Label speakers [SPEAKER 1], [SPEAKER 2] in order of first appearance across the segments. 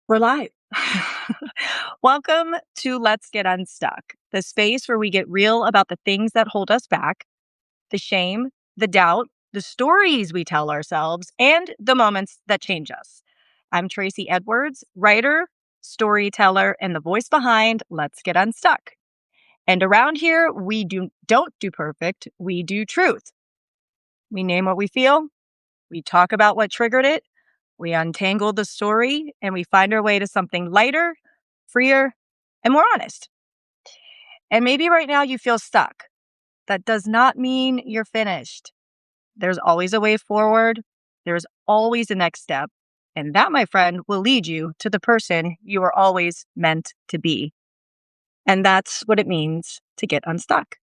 [SPEAKER 1] We're live. Welcome to Let's Get Unstuck, the space where we get real about the things that hold us back, the shame, the doubt, the stories we tell ourselves, and the moments that change us. I'm Tracy Edwards, writer, storyteller, and the voice behind Let's Get Unstuck. And around here, we don't do perfect, we do truth. We name what we feel, we talk about what triggered it, we untangle the story, and we find our way to something lighter, freer, and more honest. And maybe right now you feel stuck. That does not mean you're finished. There's always a way forward. There's always a next step. And that, my friend, will lead you to the person you were always meant to be. And that's what it means to get unstuck.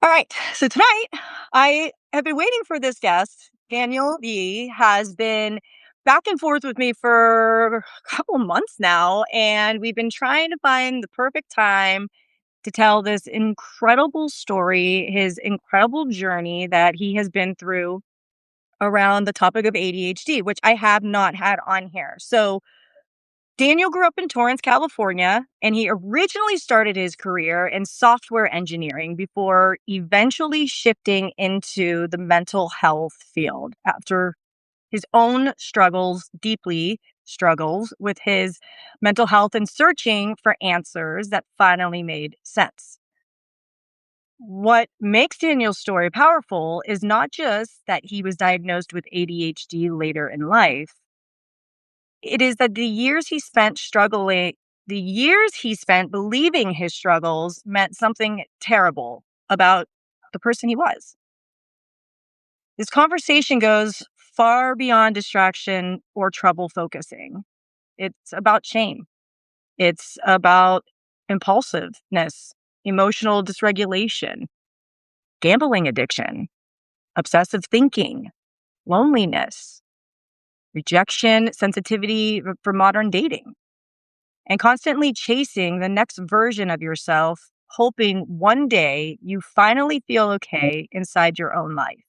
[SPEAKER 1] All right. So tonight, I have been waiting for this guest. Daniel B has been back and forth with me for a couple months now, and we've been trying to find the perfect time to tell this incredible story, his incredible journey that he has been through around the topic of ADHD, which I have not had on here. So Daniel grew up in Torrance, California, and he originally started his career in software engineering before eventually shifting into the mental health field after his own struggles with his mental health and searching for answers that finally made sense. What makes Daniel's story powerful is not just that he was diagnosed with ADHD later in life. It is that the years he spent believing his struggles meant something terrible about the person he was. This conversation goes far beyond distraction or trouble focusing. It's about shame. It's about impulsiveness, emotional dysregulation, gambling addiction, obsessive thinking, loneliness, rejection, sensitivity for modern dating, and constantly chasing the next version of yourself, hoping one day you finally feel okay inside your own life.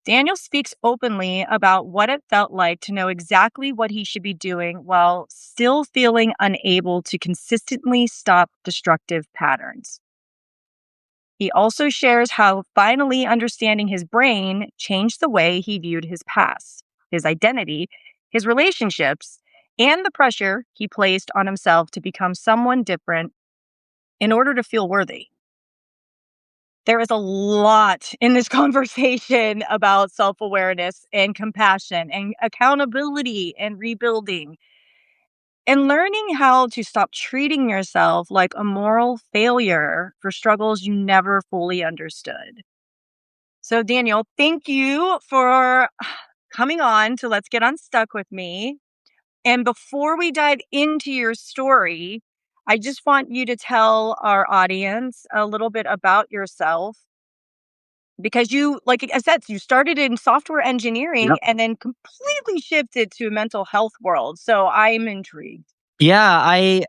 [SPEAKER 1] Daniel speaks openly about what it felt like to know exactly what he should be doing while still feeling unable to consistently stop destructive patterns. He also shares how finally understanding his brain changed the way he viewed his past, his identity, his relationships, and the pressure he placed on himself to become someone different in order to feel worthy. There is a lot in this conversation about self-awareness and compassion and accountability and rebuilding and learning how to stop treating yourself like a moral failure for struggles you never fully understood. So, Daniel, thank you for coming on to Let's Get Unstuck with me. And before we dive into your story, I just want you to tell our audience a little bit about yourself because you, like I said, you started in software engineering
[SPEAKER 2] Yep.
[SPEAKER 1] and then completely shifted to mental health world. So I'm intrigued.
[SPEAKER 2] Yeah, I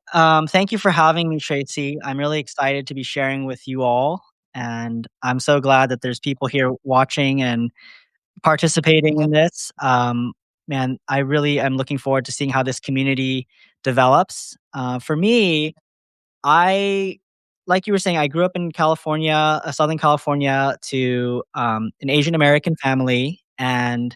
[SPEAKER 2] thank you for having me, Tracy. I'm really excited to be sharing with you all, and I'm so glad that there's people here watching and participating in this. Man, I really am looking forward to seeing how this community develops. For me, I like you were saying, I grew up in California, Southern California, to an Asian American family, and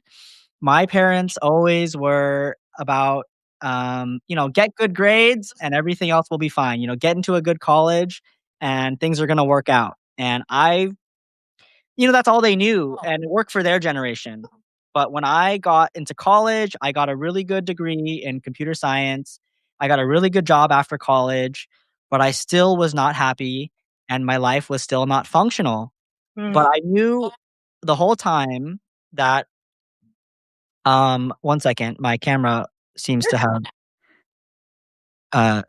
[SPEAKER 2] my parents always were about, get good grades and everything else will be fine. Get into a good college and things are going to work out. And that's all they knew and it worked for their generation. But when I got into college, I got a really good degree in computer science. I got a really good job after college, but I still was not happy and my life was still not functional.
[SPEAKER 1] Mm.
[SPEAKER 2] But I knew the whole time that one second, my camera seems to have uh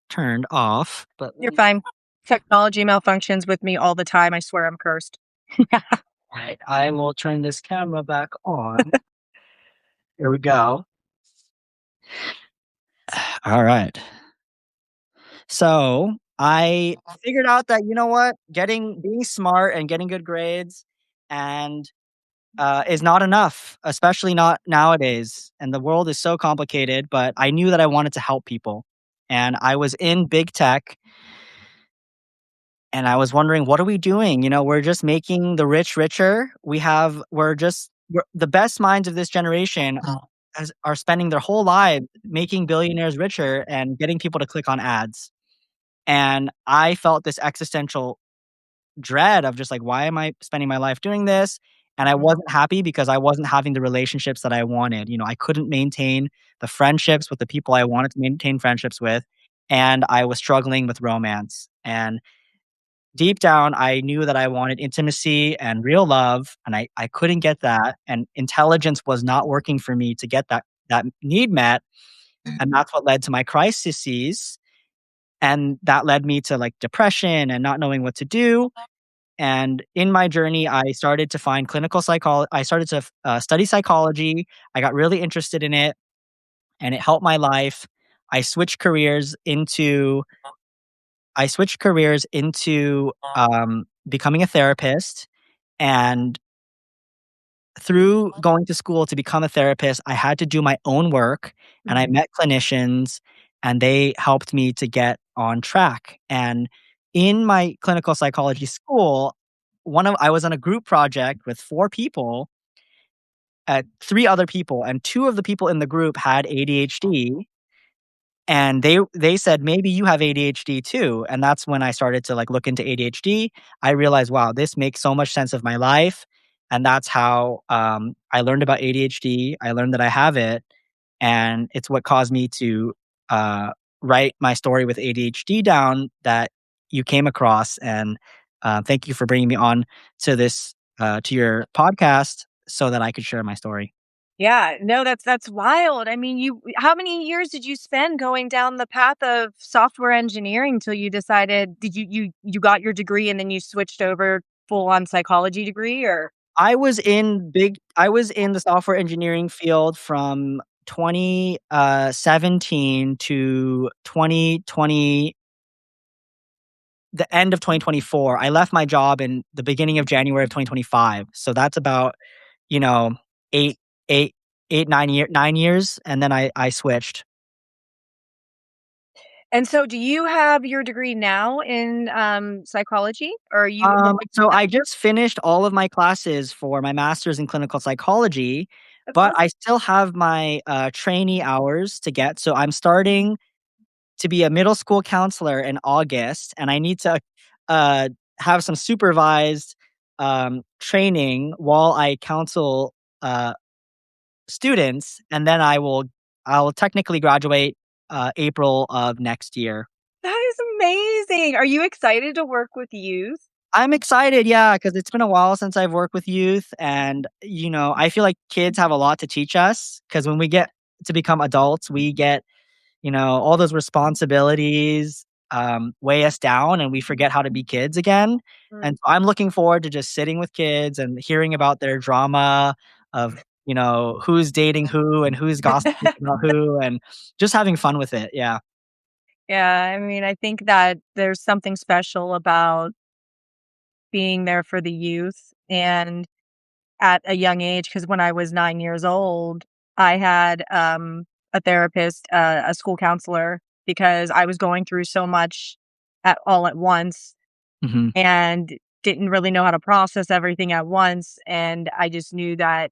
[SPEAKER 2] turned off, but
[SPEAKER 1] You're fine. Technology malfunctions with me all the time. I swear I'm cursed.
[SPEAKER 2] right, I will turn this camera back on. Here we go. All right. So I figured out that being smart and getting good grades and is not enough, especially not nowadays. And the world is so complicated, but I knew that I wanted to help people. And I was in big tech and I was wondering, what are we doing? You know, we're just making the rich richer. We're the best minds of this generation are spending their whole lives making billionaires richer and getting people to click on ads. And I felt this existential dread of just like, why am I spending my life doing this? And I wasn't happy because I wasn't having the relationships that I wanted. You know, I couldn't maintain the friendships with the people I wanted to maintain friendships with. And I was struggling with romance. And deep down, I knew that I wanted intimacy and real love, and I couldn't get that. And intelligence was not working for me to get that need met. And that's what led to my crises. And that led me to like depression and not knowing what to do. And in my journey, I started to find clinical psychology. I started to study psychology. I got really interested in it, and it helped my life. I switched careers into becoming a therapist. And through going to school to become a therapist, I had to do my own work, and I
[SPEAKER 1] Mhm.
[SPEAKER 2] met clinicians, and they helped me to get on track. And in my clinical psychology school, I was on a group project with 4 people, 3 other people, and 2 of the people in the group had ADHD, and they said, "Maybe you have ADHD too." And that's when I started to, like, look into ADHD. I realized, wow, this makes so much sense of my life, and that's how, I learned about ADHD. I learned that I have it, and it's what caused me to, uh, write my story with ADHD down that you came across, and, thank you for bringing me on to your podcast so that I could share my story.
[SPEAKER 1] Yeah, no, that's wild. I mean, you how many years did you spend going down the path of software engineering till you decided did you got your degree and then you switched over full on psychology degree or
[SPEAKER 2] I was in the software engineering field from 2017 to 2020, the end of 2024. I left my job in the beginning of January of 2025. So that's about, you know, 8 8 8 9 years, and then I switched.
[SPEAKER 1] and so do you have your degree now in, psychology? Or are you
[SPEAKER 2] So I just finished all of my classes for my master's in clinical psychology,
[SPEAKER 1] that's
[SPEAKER 2] but I
[SPEAKER 1] awesome.
[SPEAKER 2] still have my, trainee hours to get. So I'm starting to be a middle school counselor in August, and I need to, uh, have some supervised, training while I counsel, uh, students, and then I will technically graduate, April of next year.
[SPEAKER 1] That is amazing. Are you excited to work with youth?
[SPEAKER 2] I'm excited, yeah, because 'cause it's been a while since I've worked with youth, and, I feel like kids have a lot to teach us. Because when we get to become adults, we get, all those responsibilities, weigh us down, and we forget how to be kids again. And so I'm looking forward to just sitting with kids and hearing about their drama of, who's dating who and who's gossiping about who, and just having fun with it, yeah.
[SPEAKER 1] Yeah, I mean, I think that there's something special about being there for the youth and at a young age, because when I was 9 years old, I had, a therapist, a school counselor, because I was going through so much all at once
[SPEAKER 2] Mhm.
[SPEAKER 1] and didn't really know how to process everything at once, and I just knew that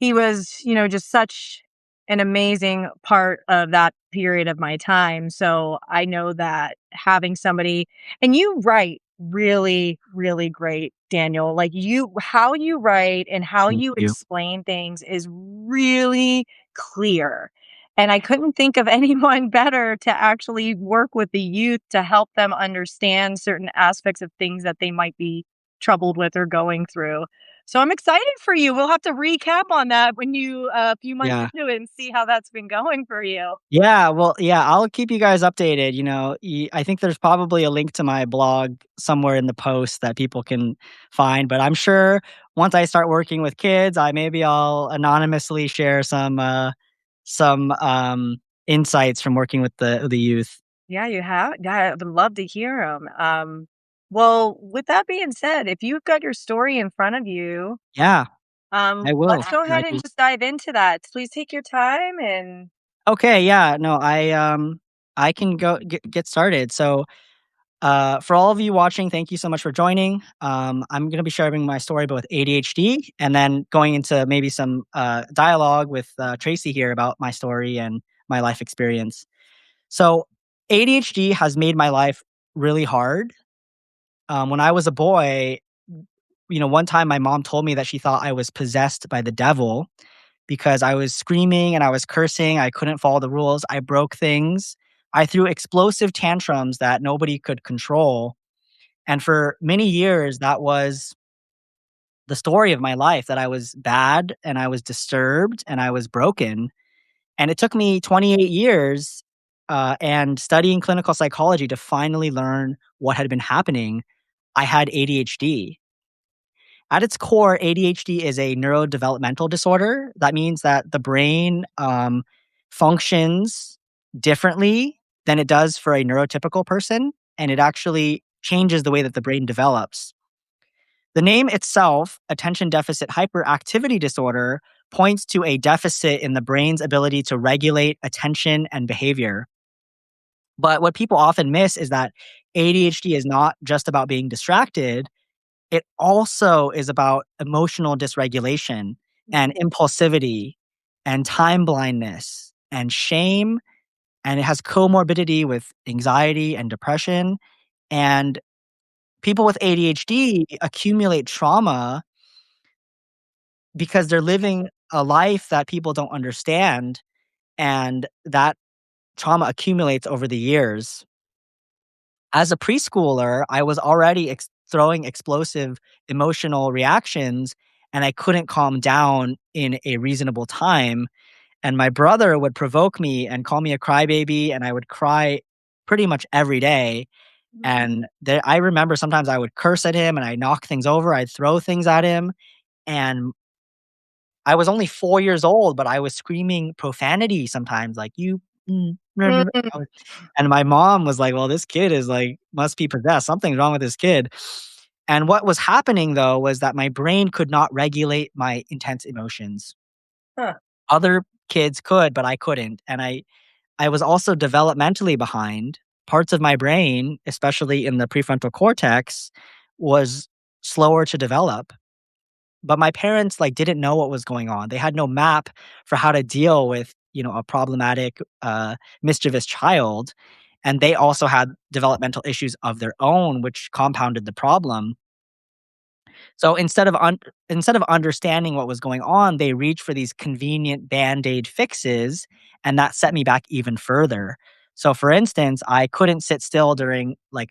[SPEAKER 1] he was, just such an amazing part of that period of my time. So I know that having somebody and you write really, really great, Daniel. Like how you write and how
[SPEAKER 2] Thank
[SPEAKER 1] you
[SPEAKER 2] you.
[SPEAKER 1] explain things is really clear. And I couldn't think of anyone better to actually work with the youth to help them understand certain aspects of things that they might be troubled with or going through. So I'm excited for you. We'll have to recap on that when you a few months
[SPEAKER 2] Yeah.
[SPEAKER 1] into it and see how that's been going for you.
[SPEAKER 2] Yeah, well, yeah, I'll keep you guys updated. I think there's probably a link to my blog somewhere in the post that people can find, but I'm sure once I start working with kids, I'll anonymously share some insights from working with the youth.
[SPEAKER 1] Yeah, you have. Yeah, I would love to hear them. Well, with that being said, if you've got your story in front of you,
[SPEAKER 2] Yeah. I will.
[SPEAKER 1] Let's go
[SPEAKER 2] I
[SPEAKER 1] ahead and
[SPEAKER 2] just
[SPEAKER 1] just dive into that. Please take your time and
[SPEAKER 2] Okay, yeah, no, I can go get started. So, for all of you watching, thank you so much for joining. I'm gonna be sharing my story about with ADHD, and then going into maybe some dialogue with Tracy here about my story and my life experience. So, ADHD has made my life really hard. When I was a boy, one time my mom told me that she thought I was possessed by the devil because I was screaming and I was cursing. I couldn't follow the rules. I broke things. I threw explosive tantrums that nobody could control. And for many years, that was the story of my life, that I was bad and I was disturbed and I was broken. And it took me 28 years and studying clinical psychology to finally learn what had been happening. I had ADHD. At its core, ADHD is a neurodevelopmental disorder. That means that the brain functions differently than it does for a neurotypical person, and it actually changes the way that the brain develops. The name itself, attention deficit hyperactivity disorder, points to a deficit in the brain's ability to regulate attention and behavior. But what people often miss is that ADHD is not just about being distracted, it also is about emotional dysregulation and impulsivity and time blindness and shame, and it has comorbidity with anxiety and depression. And people with ADHD accumulate trauma because they're living a life that people don't understand, and that trauma accumulates over the years. As a preschooler, I was already throwing explosive emotional reactions, and I couldn't calm down in a reasonable time. And my brother would provoke me and call me a crybaby, and I would cry pretty much every day. And I remember sometimes I would curse at him and I knock things over, I'd throw things at him. And I was only 4 years old, but I was screaming profanity sometimes, like, "You I was and my mom was like, "Well, this kid is, like must be possessed. Something's wrong with this kid." And what was happening, though, was that my brain could not regulate my intense emotions.
[SPEAKER 1] Huh.
[SPEAKER 2] Other kids could, but I couldn't, and I was also developmentally behind. Parts of my brain, especially in the prefrontal cortex, was slower to develop. But my parents, like, didn't know what was going on. They had no map for how to deal with, a problematic, mischievous child, and they also had developmental issues of their own, which compounded the problem. So instead of understanding what was going on, they reached for these convenient Band-Aid fixes, and that set me back even further. So, for instance, I couldn't sit still during, like,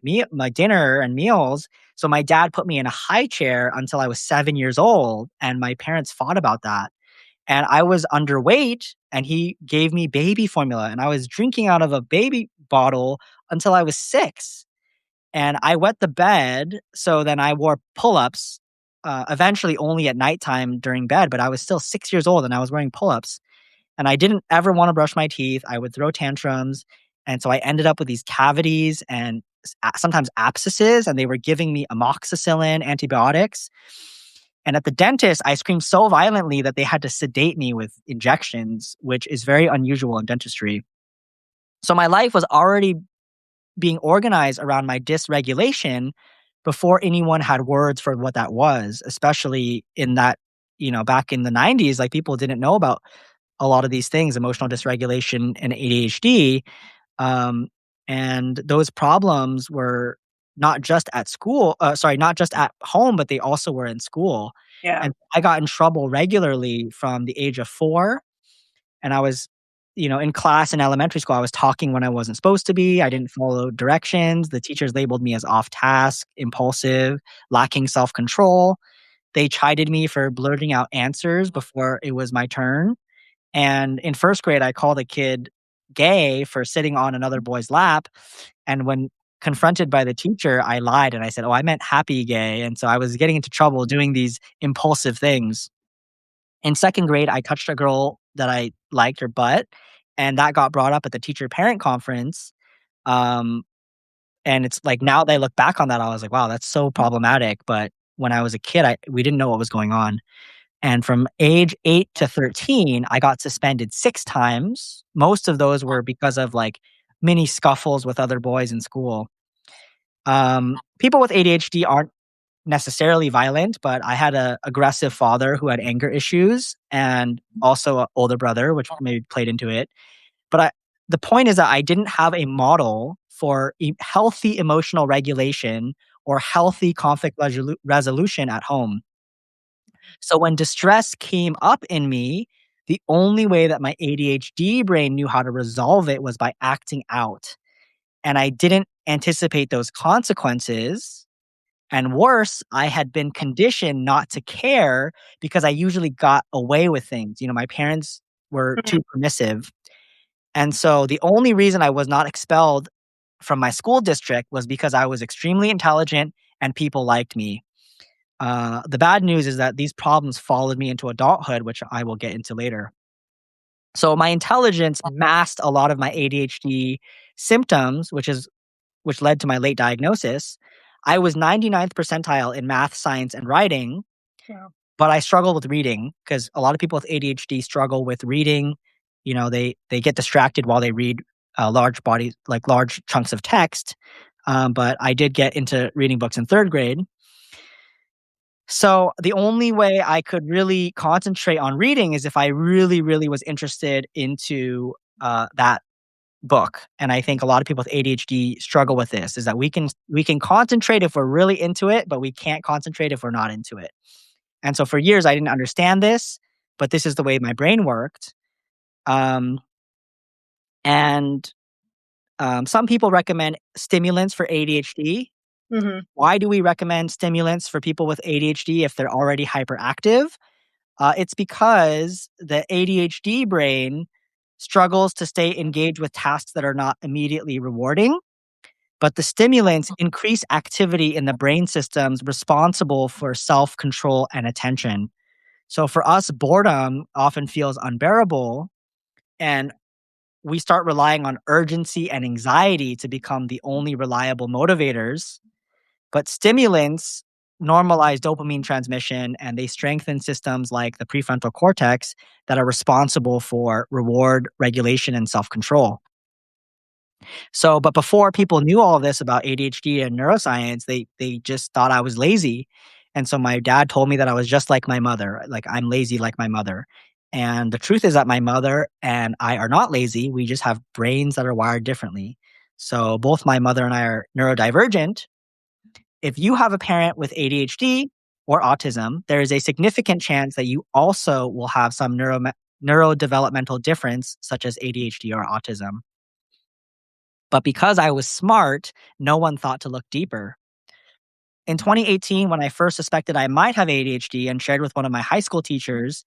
[SPEAKER 2] dinner and meals, so my dad put me in a high chair until I was 7 years old, and my parents fought about that. And I was underweight, and he gave me baby formula, and I was drinking out of a baby bottle until I was 6. And I wet the bed, so then I wore pull-ups, eventually only at nighttime during bed, but I was still 6 years old and I was wearing pull-ups, and I didn't ever wanna brush my teeth. I would throw tantrums, and so I ended up with these cavities and sometimes abscesses, and they were giving me amoxicillin, antibiotics. And at the dentist, I screamed so violently that they had to sedate me with injections, which is very unusual in dentistry. So my life was already being organized around my dysregulation before anyone had words for what that was, especially in that, back in the 90s, like, people didn't know about a lot of these things, emotional dysregulation and ADHD. Um, and those problems were not just at school, not just at home, but they also were in school.
[SPEAKER 1] Yeah.
[SPEAKER 2] And I got in trouble regularly from the age of 4, and I was, in class in elementary school, I was talking when I wasn't supposed to be. I didn't follow directions. The teachers labeled me as off task, impulsive, lacking self control. They chided me for blurting out answers before it was my turn. And in first grade, I called a kid gay for sitting on another boy's lap. And when confronted by the teacher, I lied and I said, "Oh, I meant happy gay." And so I was getting into trouble doing these impulsive things. In second grade, I touched a girl that I liked her butt, and that got brought up at the teacher parent conference. Um, and it's like now that I look back on that, I was like, wow, that's so problematic. But when I was a kid, we didn't know what was going on. And from age 8 to 13, I got suspended 6 times. Most of those were because of like mini scuffles with other boys in school. People with ADHD aren't necessarily violent, but I had a aggressive father who had anger issues and also an older brother, which maybe played into it. But the point is that I didn't have a model for healthy emotional regulation or healthy conflict resolution at home. So when distress came up in me, the only way that my ADHD brain knew how to resolve it was by acting out. And I didn't anticipate those consequences. And worse, I had been conditioned not to care because I usually got away with things. You know, my parents were too permissive. And so the only reason I was not expelled from my school district was because I was extremely intelligent and people liked me. The bad news is that these problems followed me into adulthood, which I will get into later. So my intelligence masked a lot of my ADHD symptoms, which led to my late diagnosis. I was 99th percentile in math, science, and writing,
[SPEAKER 1] Wow.
[SPEAKER 2] but I struggle with reading because a lot of people with ADHD struggle with reading. You know, they get distracted while they read large bodies, like large chunks of text. But I did get into reading books in third grade. So the only way I could really concentrate on reading is if I really, really was interested into that book. And I think a lot of people with ADHD struggle with this: is that we can concentrate if we're really into it, but we can't concentrate if we're not into it. And so for years I didn't understand this, but this is the way my brain worked. Um, and some people recommend stimulants for ADHD.
[SPEAKER 1] Mhm.
[SPEAKER 2] Why do we recommend stimulants for people with ADHD if they're already hyperactive? It's because the ADHD brain struggles to stay engaged with tasks that are not immediately rewarding, but the stimulants increase activity in the brain systems responsible for self control and attention. So for us, boredom often feels unbearable, and we start relying on urgency and anxiety to become the only reliable motivators. But stimulants normalize dopamine transmission and they strengthen systems like the prefrontal cortex that are responsible for reward regulation and self control. So, but before people knew all of this about ADHD and neuroscience, they just thought I was lazy. And so my dad told me that I was just like my mother, like I'm lazy like my mother. And the truth is that my mother and I are not lazy. We just have brains that are wired differently. So both my mother and I are neurodivergent. If you have a parent with ADHD or autism, there is a significant chance that you also will have some neurodevelopmental difference, such as ADHD or autism. But because I was smart, no one thought to look deeper. In 2018, when I first suspected I might have ADHD and shared with one of my high school teachers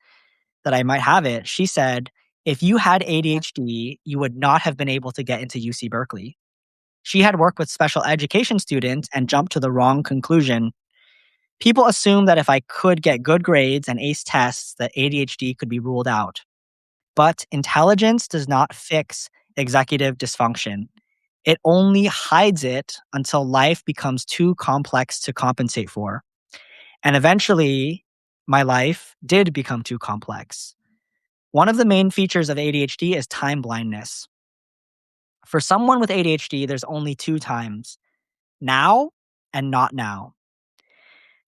[SPEAKER 2] that I might have it, she said, if you had ADHD, you would not have been able to get into UC Berkeley. She had worked with special education students and jumped to the wrong conclusion. People assume that if I could get good grades and ace tests, that ADHD could be ruled out. But intelligence does not fix executive dysfunction. It only hides it until life becomes too complex to compensate for. And eventually, my life did become too complex. One of the main features of ADHD is time blindness. For someone with ADHD, there's only two times: now and not now.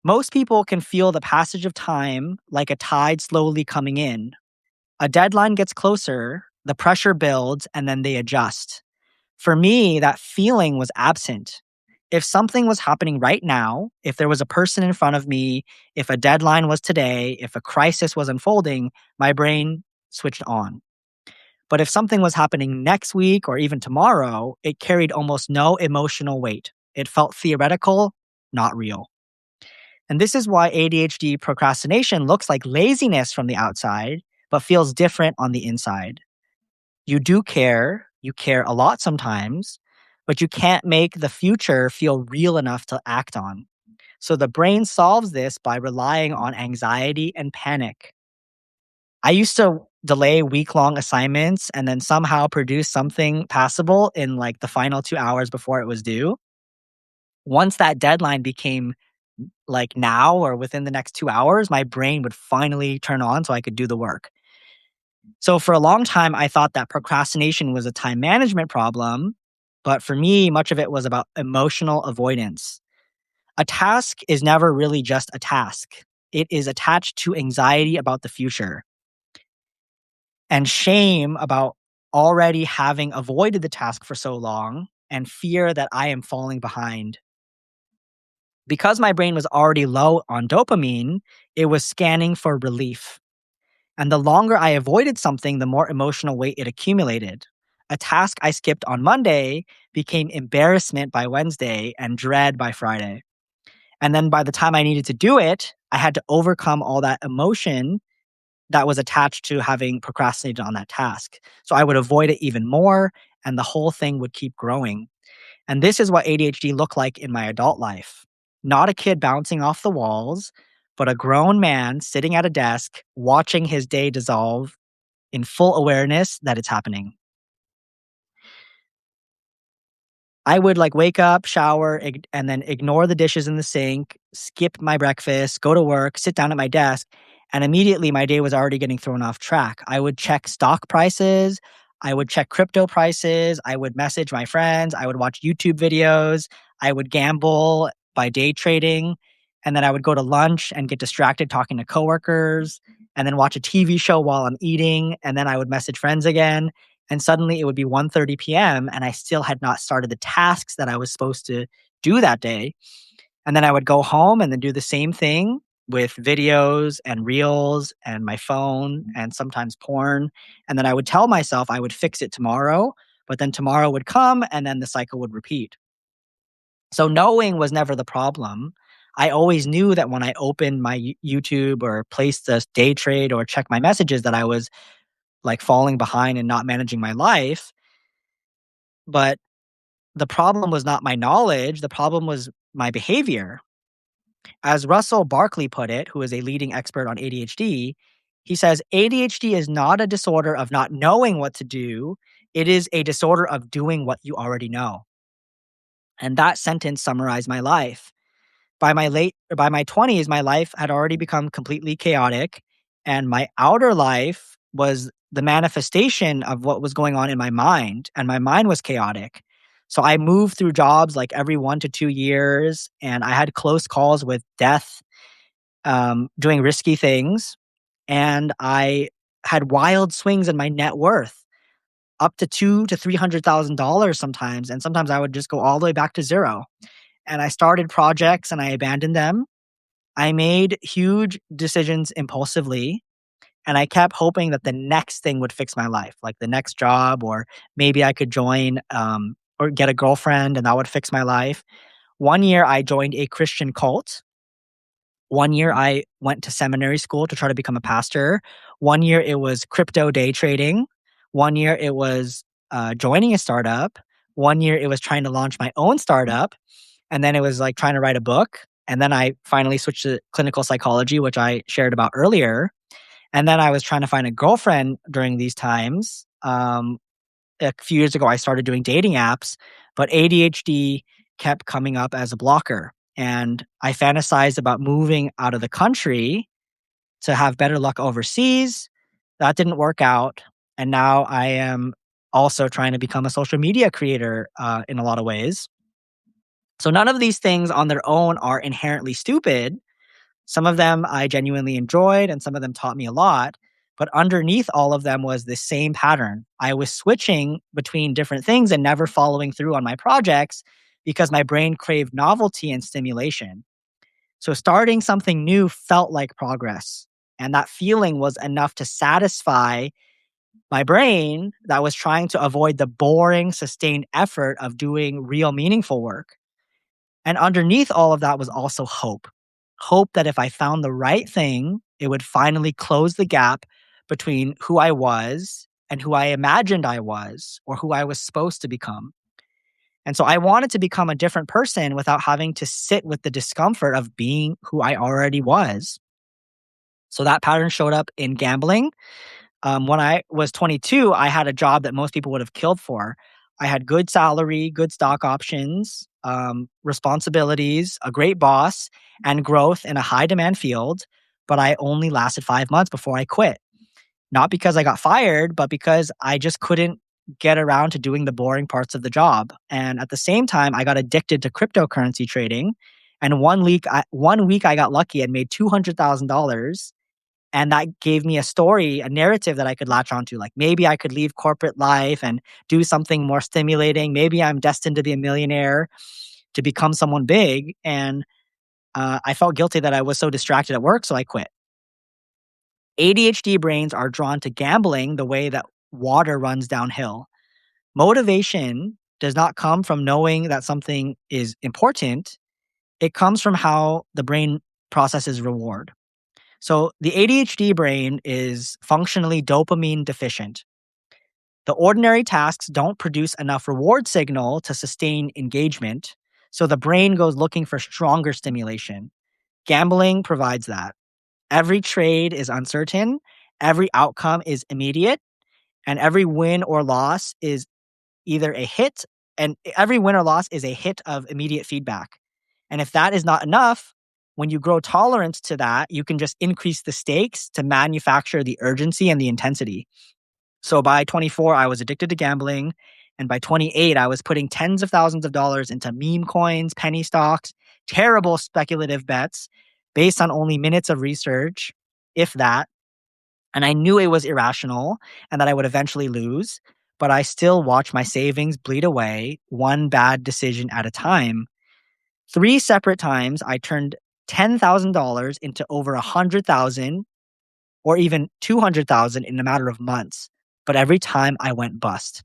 [SPEAKER 2] Most people can feel the passage of time like a tide slowly coming in. A deadline gets closer, the pressure builds, and then they adjust. For me, that feeling was absent. If something was happening right now, if there was a person in front of me, if a deadline was today, if a crisis was unfolding, my brain switched on. But if something was happening next week or even tomorrow, it carried almost no emotional weight. It felt theoretical, not real. And this is why ADHD procrastination looks like laziness from the outside, but feels different on the inside. You care a lot sometimes, but you can't make the future feel real enough to act on. So the brain solves this by relying on anxiety and panic. I used to delay week-long assignments and then somehow produce something passable in like the final 2 hours before it was due. Once that deadline became like now or within the next 2 hours, my brain would finally turn on so I could do the work. So for a long time, I thought that procrastination was a time management problem. But for me, much of it was about emotional avoidance. A task is never really just a task, it is attached to anxiety about the future and shame about already having avoided the task for so long and fear that I am falling behind. Because my brain was already low on dopamine, it was scanning for relief. And the longer I avoided something, the more emotional weight it accumulated. A task I skipped on Monday became embarrassment by Wednesday and dread by Friday. And then by the time I needed to do it, I had to overcome all that emotion that was attached to having procrastinated on that task. So I would avoid it even more, and the whole thing would keep growing. And this is what ADHD looked like in my adult life. Not a kid bouncing off the walls, but a grown man sitting at a desk watching his day dissolve in full awareness that it's happening. I would like wake up, shower, and then ignore the dishes in the sink, skip my breakfast, go to work, sit down at my desk, and immediately my day was already getting thrown off track. I would check stock prices, I would check crypto prices, I would message my friends, I would watch YouTube videos, I would gamble by day trading, and then I would go to lunch and get distracted talking to coworkers, and then watch a TV show while I'm eating, and then I would message friends again, and suddenly it would be 1:30 p.m. and I still had not started the tasks that I was supposed to do that day. And then I would go home and then do the same thing with videos and reels and my phone and sometimes porn. And then I would tell myself I would fix it tomorrow, but then tomorrow would come and then the cycle would repeat. So knowing was never the problem. I always knew that when I opened my YouTube or placed this day trade or check my messages that I was like falling behind and not managing my life. But the problem was not my knowledge, the problem was my behavior. As Russell Barkley put it, who is a leading expert on ADHD, he says ADHD is not a disorder of not knowing what to do, it is a disorder of doing what you already know. And that sentence summarized my life. By my 20s, my life had already become completely chaotic, and my outer life was the manifestation of what was going on in my mind, and my mind was chaotic. So I moved through jobs like every 1 to 2 years, and I had close calls with death, doing risky things, and I had wild swings in my net worth, up to $200,000 to $300,000 sometimes, and sometimes I would just go all the way back to 0. And I started projects and I abandoned them. I made huge decisions impulsively, and I kept hoping that the next thing would fix my life, like the next job, or maybe I could join or get a girlfriend and that would fix my life. One year I joined a Christian cult. One year I went to seminary school to try to become a pastor. One year it was crypto day trading. One year it was joining a startup. One year it was trying to launch my own startup. And then it was like trying to write a book. And then I finally switched to clinical psychology, which I shared about earlier. And then I was trying to find a girlfriend during these times. A few years ago, I started doing dating apps, but ADHD kept coming up as a blocker. And I fantasized about moving out of the country to have better luck overseas. That didn't work out. And now I am also trying to become a social media creator in a lot of ways. So none of these things on their own are inherently stupid. Some of them I genuinely enjoyed, and some of them taught me a lot. But underneath all of them was this same pattern. I was switching between different things and never following through on my projects because my brain craved novelty and stimulation. So starting something new felt like progress. And that feeling was enough to satisfy my brain that was trying to avoid the boring, sustained effort of doing real meaningful work. And underneath all of that was also hope. Hope that if I found the right thing, it would finally close the gap between who I was and who I imagined I was or who I was supposed to become. And so I wanted to become a different person without having to sit with the discomfort of being who I already was. So that pattern showed up in gambling. When I was 22, I had a job that most people would have killed for. I had good salary, good stock options, responsibilities, a great boss, and growth in a high demand field. But I only lasted 5 months before I quit. Not because I got fired, but because I just couldn't get around to doing the boring parts of the job. And at the same time, I got addicted to cryptocurrency trading. And 1 week I got lucky and made $200,000, and that gave me a story, a narrative that I could latch onto. Like maybe I could leave corporate life and do something more stimulating. Maybe I'm destined to be a millionaire, to become someone big. And I felt guilty that I was so distracted at work, so I quit. ADHD brains are drawn to gambling the way that water runs downhill. Motivation does not come from knowing that something is important. It comes from how the brain processes reward. So the ADHD brain is functionally dopamine deficient. The ordinary tasks don't produce enough reward signal to sustain engagement, so the brain goes looking for stronger stimulation. Gambling provides that. Every trade is uncertain, every outcome is immediate, and every win or loss is either a hit, and every win or loss is a hit of immediate feedback. And if that is not enough, when you grow tolerance to that, you can just increase the stakes to manufacture the urgency and the intensity. So by 24, I was addicted to gambling. And by 28, I was putting tens of thousands of dollars into meme coins, penny stocks, terrible speculative bets based on only minutes of research, if that. And I knew it was irrational and that I would eventually lose, but I still watched my savings bleed away, one bad decision at a time. 3 separate times I turned $10,000 into over 100,000 or even 200,000 in a matter of months, but every time I went bust.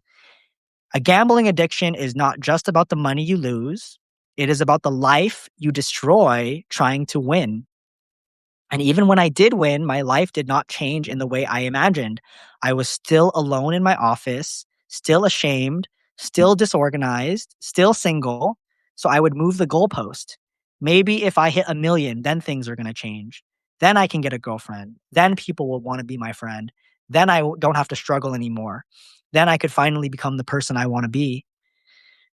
[SPEAKER 2] A gambling addiction is not just about the money you lose, it is about the life you destroy trying to win. And even when I did win, my life did not change in the way I imagined. I was still alone in my office, still ashamed, still disorganized, still single. So I would move the goalpost. Maybe if I hit a million, then things are going to change. Then I can get a girlfriend. Then people will want to be my friend. Then don't have to struggle anymore. Then I could finally become the person I want to be.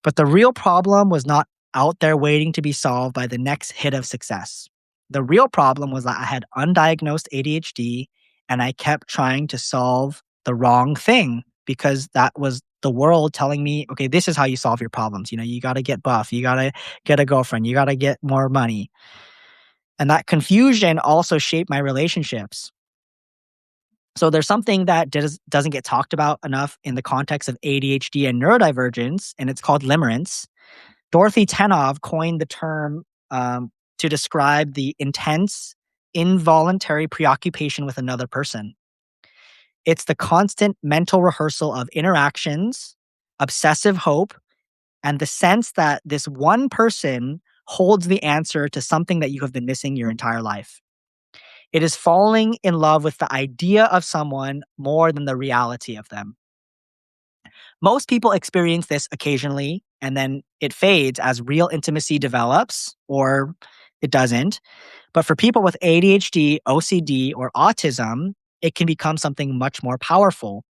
[SPEAKER 2] But the real problem was not out there waiting to be solved by the next hit of success. The real problem was that I had undiagnosed ADHD and I kept trying to solve the wrong thing because that was the world telling me, okay, this is how you solve your problems. You know, you got to get buff, you got to get a girlfriend, you got to get more money. And that confusion also shaped my relationships. So there's something that doesn't get talked about enough in the context of ADHD and neurodivergence, and it's called limerence. Dorothy Tenov coined the term to describe the intense, involuntary preoccupation with another person. It's the constant mental rehearsal of interactions, obsessive hope, and the sense that this one person holds the answer to something that you have been missing your entire life. It is falling in love with the idea of someone more than the reality of them. Most people experience this occasionally, and then it fades as real intimacy develops, or it doesn't. But for people with ADHD, OCD, or autism, it can become something much more powerful.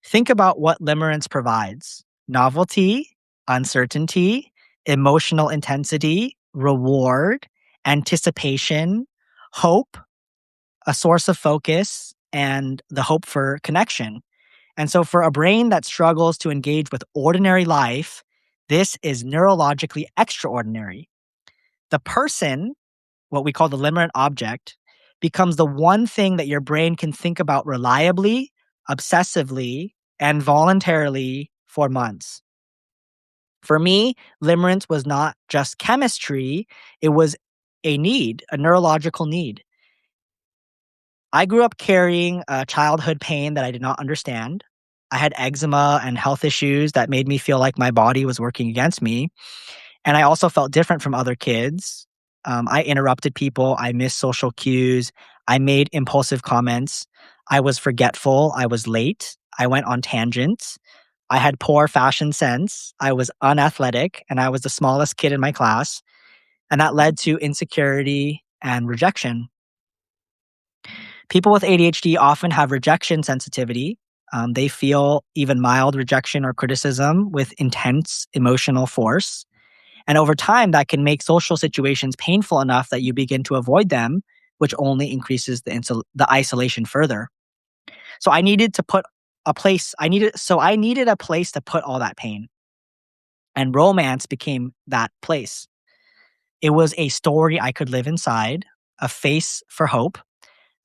[SPEAKER 2] Think about what limerence provides: novelty, uncertainty, emotional intensity, reward, anticipation, hope, a source of focus, and the hope for connection. And so, for a brain that struggles to engage with ordinary life, this is neurologically extraordinary. The person, what we call the limerent object, becomes the one thing that your brain can think about reliably, obsessively, and voluntarily for months. For me, limerence was not just chemistry, it was a need, a neurological need. I grew up carrying a childhood pain that I did not understand. I had eczema and health issues that made me feel like my body was working against me. And I also felt different from other kids. I interrupted people. I missed social cues. I made impulsive comments. I was forgetful. I was late. I went on tangents. I had poor fashion sense. I was unathletic, and I was the smallest kid in my class. And that led to insecurity and rejection. People with ADHD often have rejection sensitivity. They feel even mild rejection or criticism with intense emotional force. And over time, that can make social situations painful enough that you begin to avoid them, which only increases the isolation further. So I needed to put a place. I needed a place to put all that pain, and romance became that place. It was a story I could live inside, a face for hope,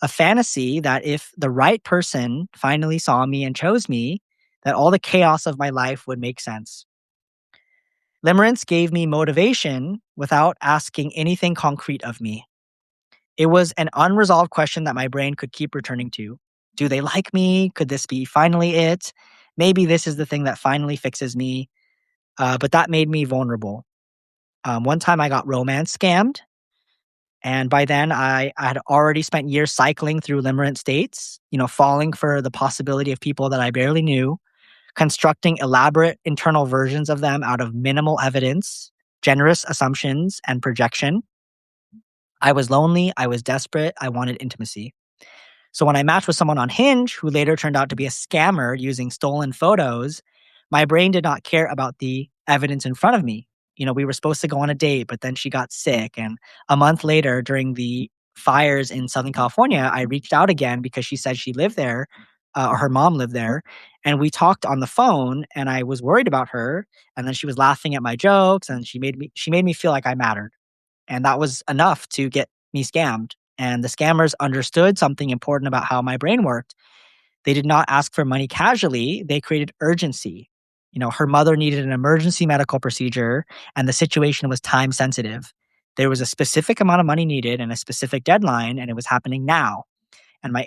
[SPEAKER 2] a fantasy that if the right person finally saw me and chose me, that all the chaos of my life would make sense. Limerence gave me motivation without asking anything concrete of me. It was an unresolved question that my brain could keep returning to. Do they like me? Could this be finally it? Maybe this is the thing that finally fixes me. But that made me vulnerable. One time I got romance scammed. And by then, I had already spent years cycling through limerent states, falling for the possibility of people that I barely knew, constructing elaborate internal versions of them out of minimal evidence, generous assumptions, and projection. I was lonely. I was desperate. I wanted intimacy. So when I matched with someone on Hinge, who later turned out to be a scammer using stolen photos, my brain did not care about the evidence in front of me. We were supposed to go on a date, but then she got sick. And a month later, during the fires in Southern California, I reached out again because she said she lived there, or her mom lived there. And we talked on the phone, and I was worried about her. And then she was laughing at my jokes, and she made me feel like I mattered. And that was enough to get me scammed. And the scammers understood something important about how my brain worked. They did not ask for money casually, they created urgency. Her mother needed an emergency medical procedure, and the situation was time sensitive. There was a specific amount of money needed and a specific deadline, and it was happening now. And for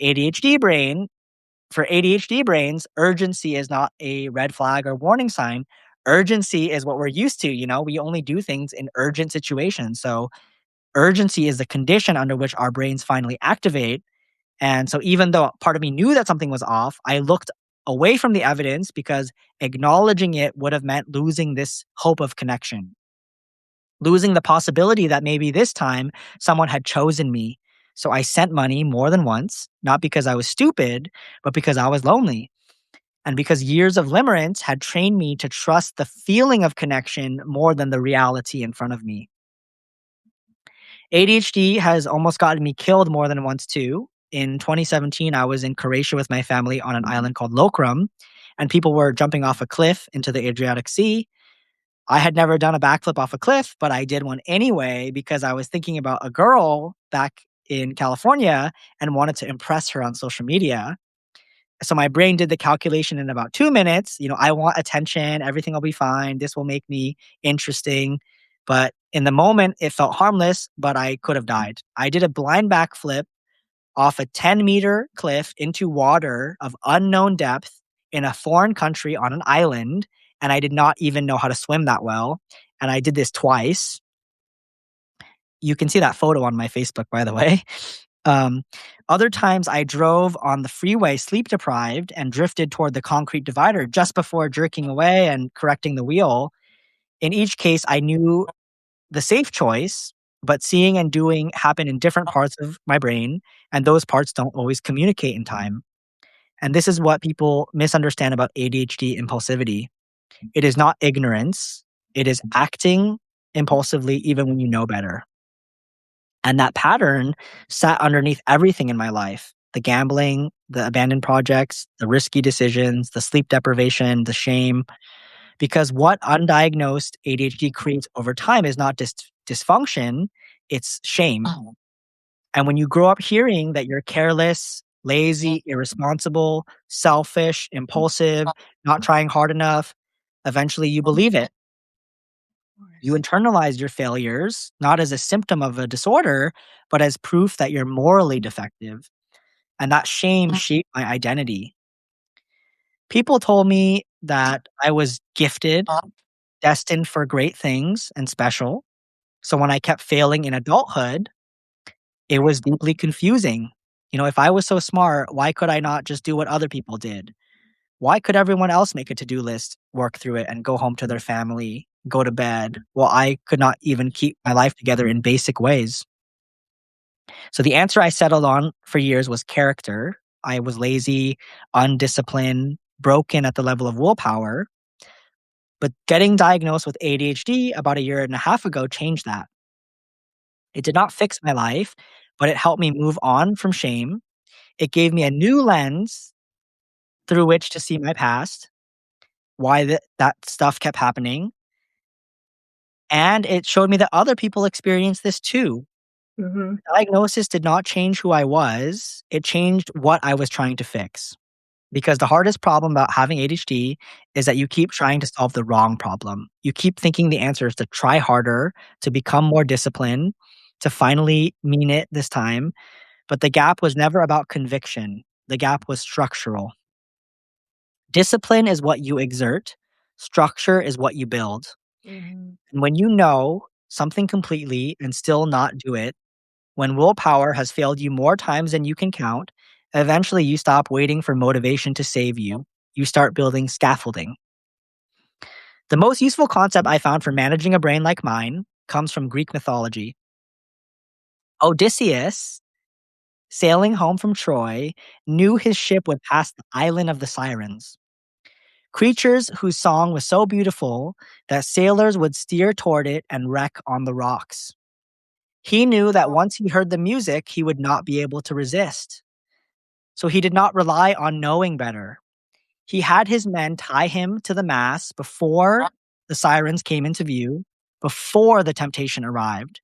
[SPEAKER 2] ADHD brains, urgency is not a red flag or warning sign. Urgency is what we're used to. We only do things in urgent situations. So urgency is the condition under which our brains finally activate. And so even though part of me knew that something was off, I looked away from the evidence because acknowledging it would have meant losing this hope of connection, losing the possibility that maybe this time someone had chosen me. So I sent money more than once, not because I was stupid, but because I was lonely. And because years of limerence had trained me to trust the feeling of connection more than the reality in front of me. ADHD has almost gotten me killed more than once too. In 2017, I was in Croatia with my family on an island called Lokrum, and people were jumping off a cliff into the Adriatic Sea. I had never done a backflip off a cliff, but I did one anyway because I was thinking about a girl back in California and wanted to impress her on social media. So my brain did the calculation in about 2 minutes. I want attention. Everything will be fine. This will make me interesting. But in the moment, it felt harmless, but I could have died. I did a blind backflip off a 10-meter cliff into water of unknown depth in a foreign country on an island. And I did not even know how to swim that well. And I did this twice. You can see that photo on my Facebook, by the way. Um, Other times I drove on the freeway sleep deprived and drifted toward the concrete divider just before jerking away and correcting the wheel. In each case, I knew the safe choice, but seeing and doing happen in different parts of my brain, and those parts don't always communicate in time. And this is what people misunderstand about ADHD impulsivity. It is not ignorance, it is acting impulsively even when you know better. And that pattern sat underneath everything in my life: the gambling, the abandoned projects, the risky decisions, the sleep deprivation, the shame. Because what undiagnosed ADHD creates over time is not just dysfunction, it's shame. And when you grow up hearing that you're careless, lazy, irresponsible, selfish, impulsive, not trying hard enough, eventually you believe it. You internalize your failures not as a symptom of a disorder, but as proof that you're morally defective. And that shame shaped my identity. People told me that I was gifted, destined for great things, and special. So when I kept failing in adulthood, it was deeply confusing. If I was so smart, why could I not just do what other people did? Why could everyone else make a to-do list, work through it, and go home to their family, go to bed? Well, I could not even keep my life together in basic ways. So the answer I settled on for years was character. I was lazy, undisciplined, broken at the level of willpower. But getting diagnosed with ADHD about a year and a half ago changed that. It did not fix my life, but it helped me move on from shame. It gave me a new lens through which to see my past, why that stuff kept happening, and it showed me that other people experience this too.
[SPEAKER 1] Mhm.
[SPEAKER 2] Diagnosis did not change who I was, it changed what I was trying to fix. Because the hardest problem about having ADHD is that you keep trying to solve the wrong problem. You keep thinking the answer is to try harder, to become more disciplined, to finally mean it this time. But the gap was never about conviction, the gap was structural. Discipline is what you exert, structure is what you build.
[SPEAKER 1] Mhm.
[SPEAKER 2] And when you know something completely and still not do it, when willpower has failed you more times than you can count, eventually you stop waiting for motivation to save you. You start building scaffolding. The most useful concept I found for managing a brain like mine comes from Greek mythology. Odysseus, sailing home from Troy, knew his ship would pass the island of the Sirens, creatures whose song was so beautiful that sailors would steer toward it and wreck on the rocks. He knew that once he heard the music, he would not be able to resist. So he did not rely on knowing better. He had his men tie him to the mast before the sirens came into view, before the temptation arrived.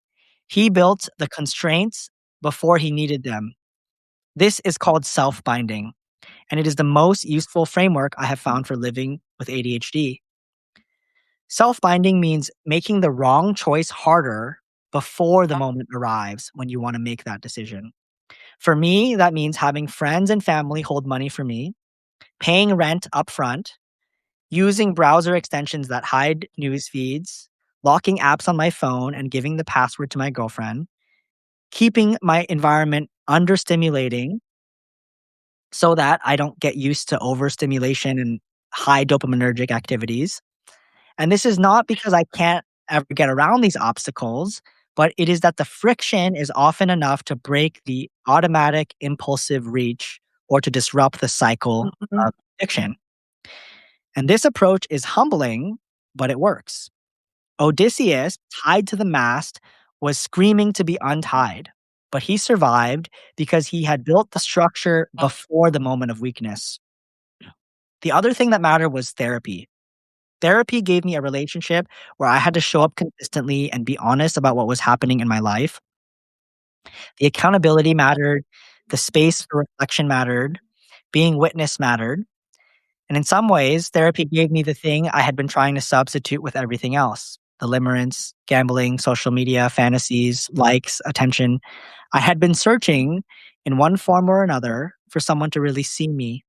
[SPEAKER 2] He built the constraints before he needed them. This is called self binding, and it is the most useful framework I have found for living with ADHD. Self binding means making the wrong choice harder before the moment arrives when you want to make that decision. For me, that means having friends and family hold money for me, paying rent upfront, using browser extensions that hide news feeds, locking apps on my phone and giving the password to my girlfriend, keeping my environment understimulating so that I don't get used to overstimulation and high dopaminergic activities. And this is not because I can't ever get around these obstacles, but it is that the friction is often enough to break the automatic impulsive reach or to disrupt the cycle
[SPEAKER 1] Mhm.
[SPEAKER 2] of addiction. And this approach is humbling, but it works. Odysseus, tied to the mast, was screaming to be untied, but he survived because he had built the structure before the moment of weakness. The other thing that mattered was therapy. Therapy gave me a relationship where I had to show up consistently and be honest about what was happening in my life. The accountability mattered, the space for reflection mattered, being witness mattered. And in some ways, therapy gave me the thing I had been trying to substitute with everything else: the limerence, gambling, social media, fantasies, likes, attention. I had been searching in one form or another for someone to really see me.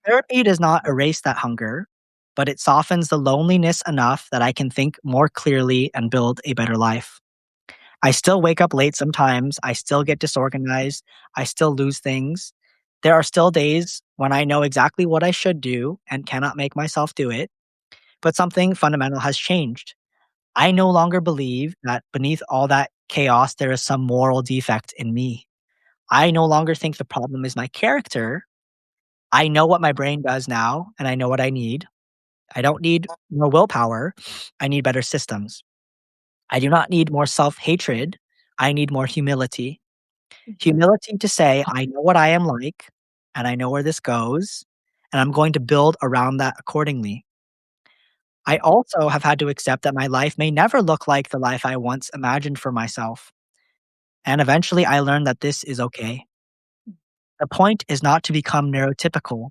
[SPEAKER 2] Therapy does not erase that hunger, but it softens the loneliness enough that I can think more clearly and build a better life. I still wake up late sometimes. I still get disorganized. I still lose things. There are still days when I know exactly what I should do and cannot make myself do it, but something fundamental has changed. I no longer believe that beneath all that chaos, there is some moral defect in me. I no longer think the problem is my character. I know what my brain does now, and I know what I need. I don't need more willpower. I need better systems. I do not need more self hatred. I need more humility. Humility to say, I know what I am like, and I know where this goes, and I'm going to build around that accordingly. I also have had to accept that my life may never look like the life I once imagined for myself. And eventually I learned that this is okay. The point is not to become neurotypical.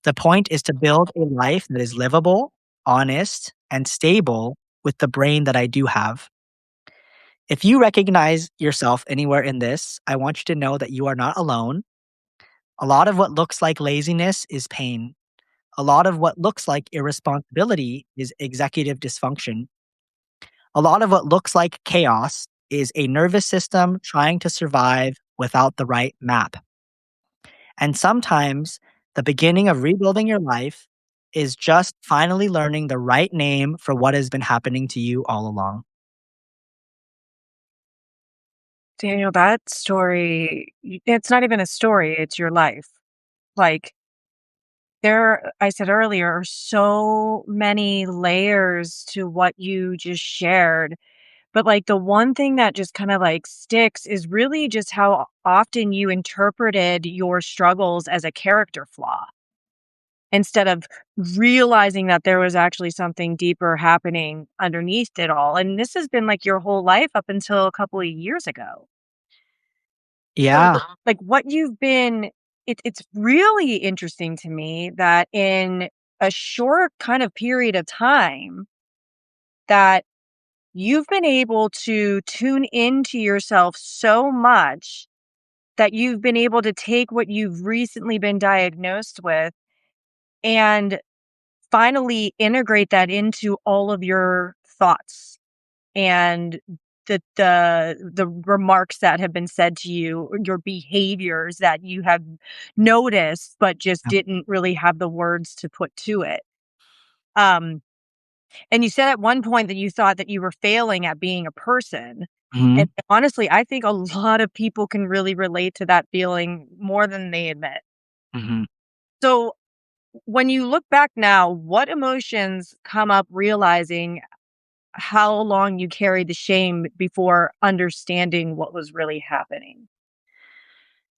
[SPEAKER 2] The point is to build a life that is livable, honest, and stable with the brain that I do have. If you recognize yourself anywhere in this, I want you to know that you are not alone. A lot of what looks like laziness is pain. A lot of what looks like irresponsibility is executive dysfunction. A lot of what looks like chaos is a nervous system trying to survive without the right map. And sometimes the beginning of rebuilding your life is just finally learning the right name for what has been happening to you all along.
[SPEAKER 1] Daniel, that story, it's not even a story, it's your life. Like, I said earlier, are so many layers to what you just shared. But like the one thing that just kind of like sticks is really just how often you interpreted your struggles as a character flaw instead of realizing that there was actually something deeper happening underneath it all. And this has been like your whole life up until a couple of years ago. So,
[SPEAKER 2] Yeah.
[SPEAKER 1] like, what you've been it's really interesting to me that in a short kind of period of time that you've been able to tune into yourself so much that you've been able to take what you've recently been diagnosed with and finally integrate that into all of your thoughts and the remarks that have been said to you, or your behaviors that you have noticed, but just didn't really have the words to put to it. Um, and you said at one point that you thought that you were failing at being a person. And
[SPEAKER 2] Mhm,
[SPEAKER 1] honestly, I think a lot of people can really relate to that feeling more than they admit.
[SPEAKER 2] mhm.
[SPEAKER 1] So when you look back now, what emotions come up realizing how long you carried the shame before understanding what was really happening?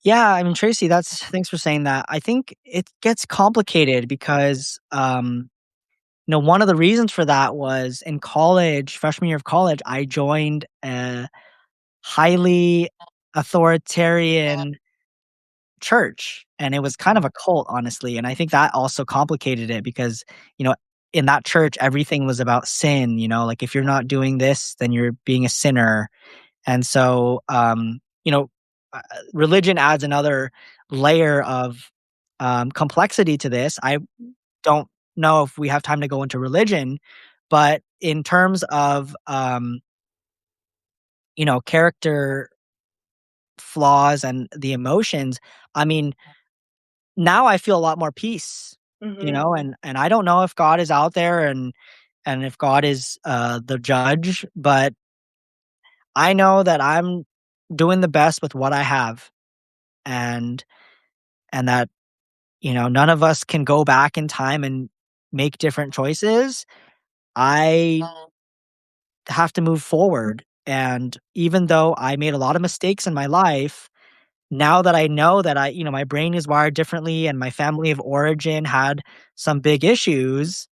[SPEAKER 2] Yeah, I mean, Tracy, that's thanks for saying that. I think it gets complicated because, one of the reasons for that was in college, freshman year of college, I joined a highly authoritarian church, and it was kind of a cult, honestly, and I think that also complicated it because, you know, in that church, everything was about sin, like, if you're not doing this, then you're being a sinner, and so, religion adds another layer of, complexity to this. I don't know if we have time to go into religion, but in terms of, character flaws and the emotions, I mean, now I feel a lot more peace,
[SPEAKER 1] Mhm.
[SPEAKER 2] and I don't know if God is out there and if God is, the judge, but I know that I'm doing the best with what I have, and that, none of us can go back in time and make different choices. I have to move forward, and even though I made a lot of mistakes in my life, now that I know that my brain is wired differently and my family of origin had some big issues,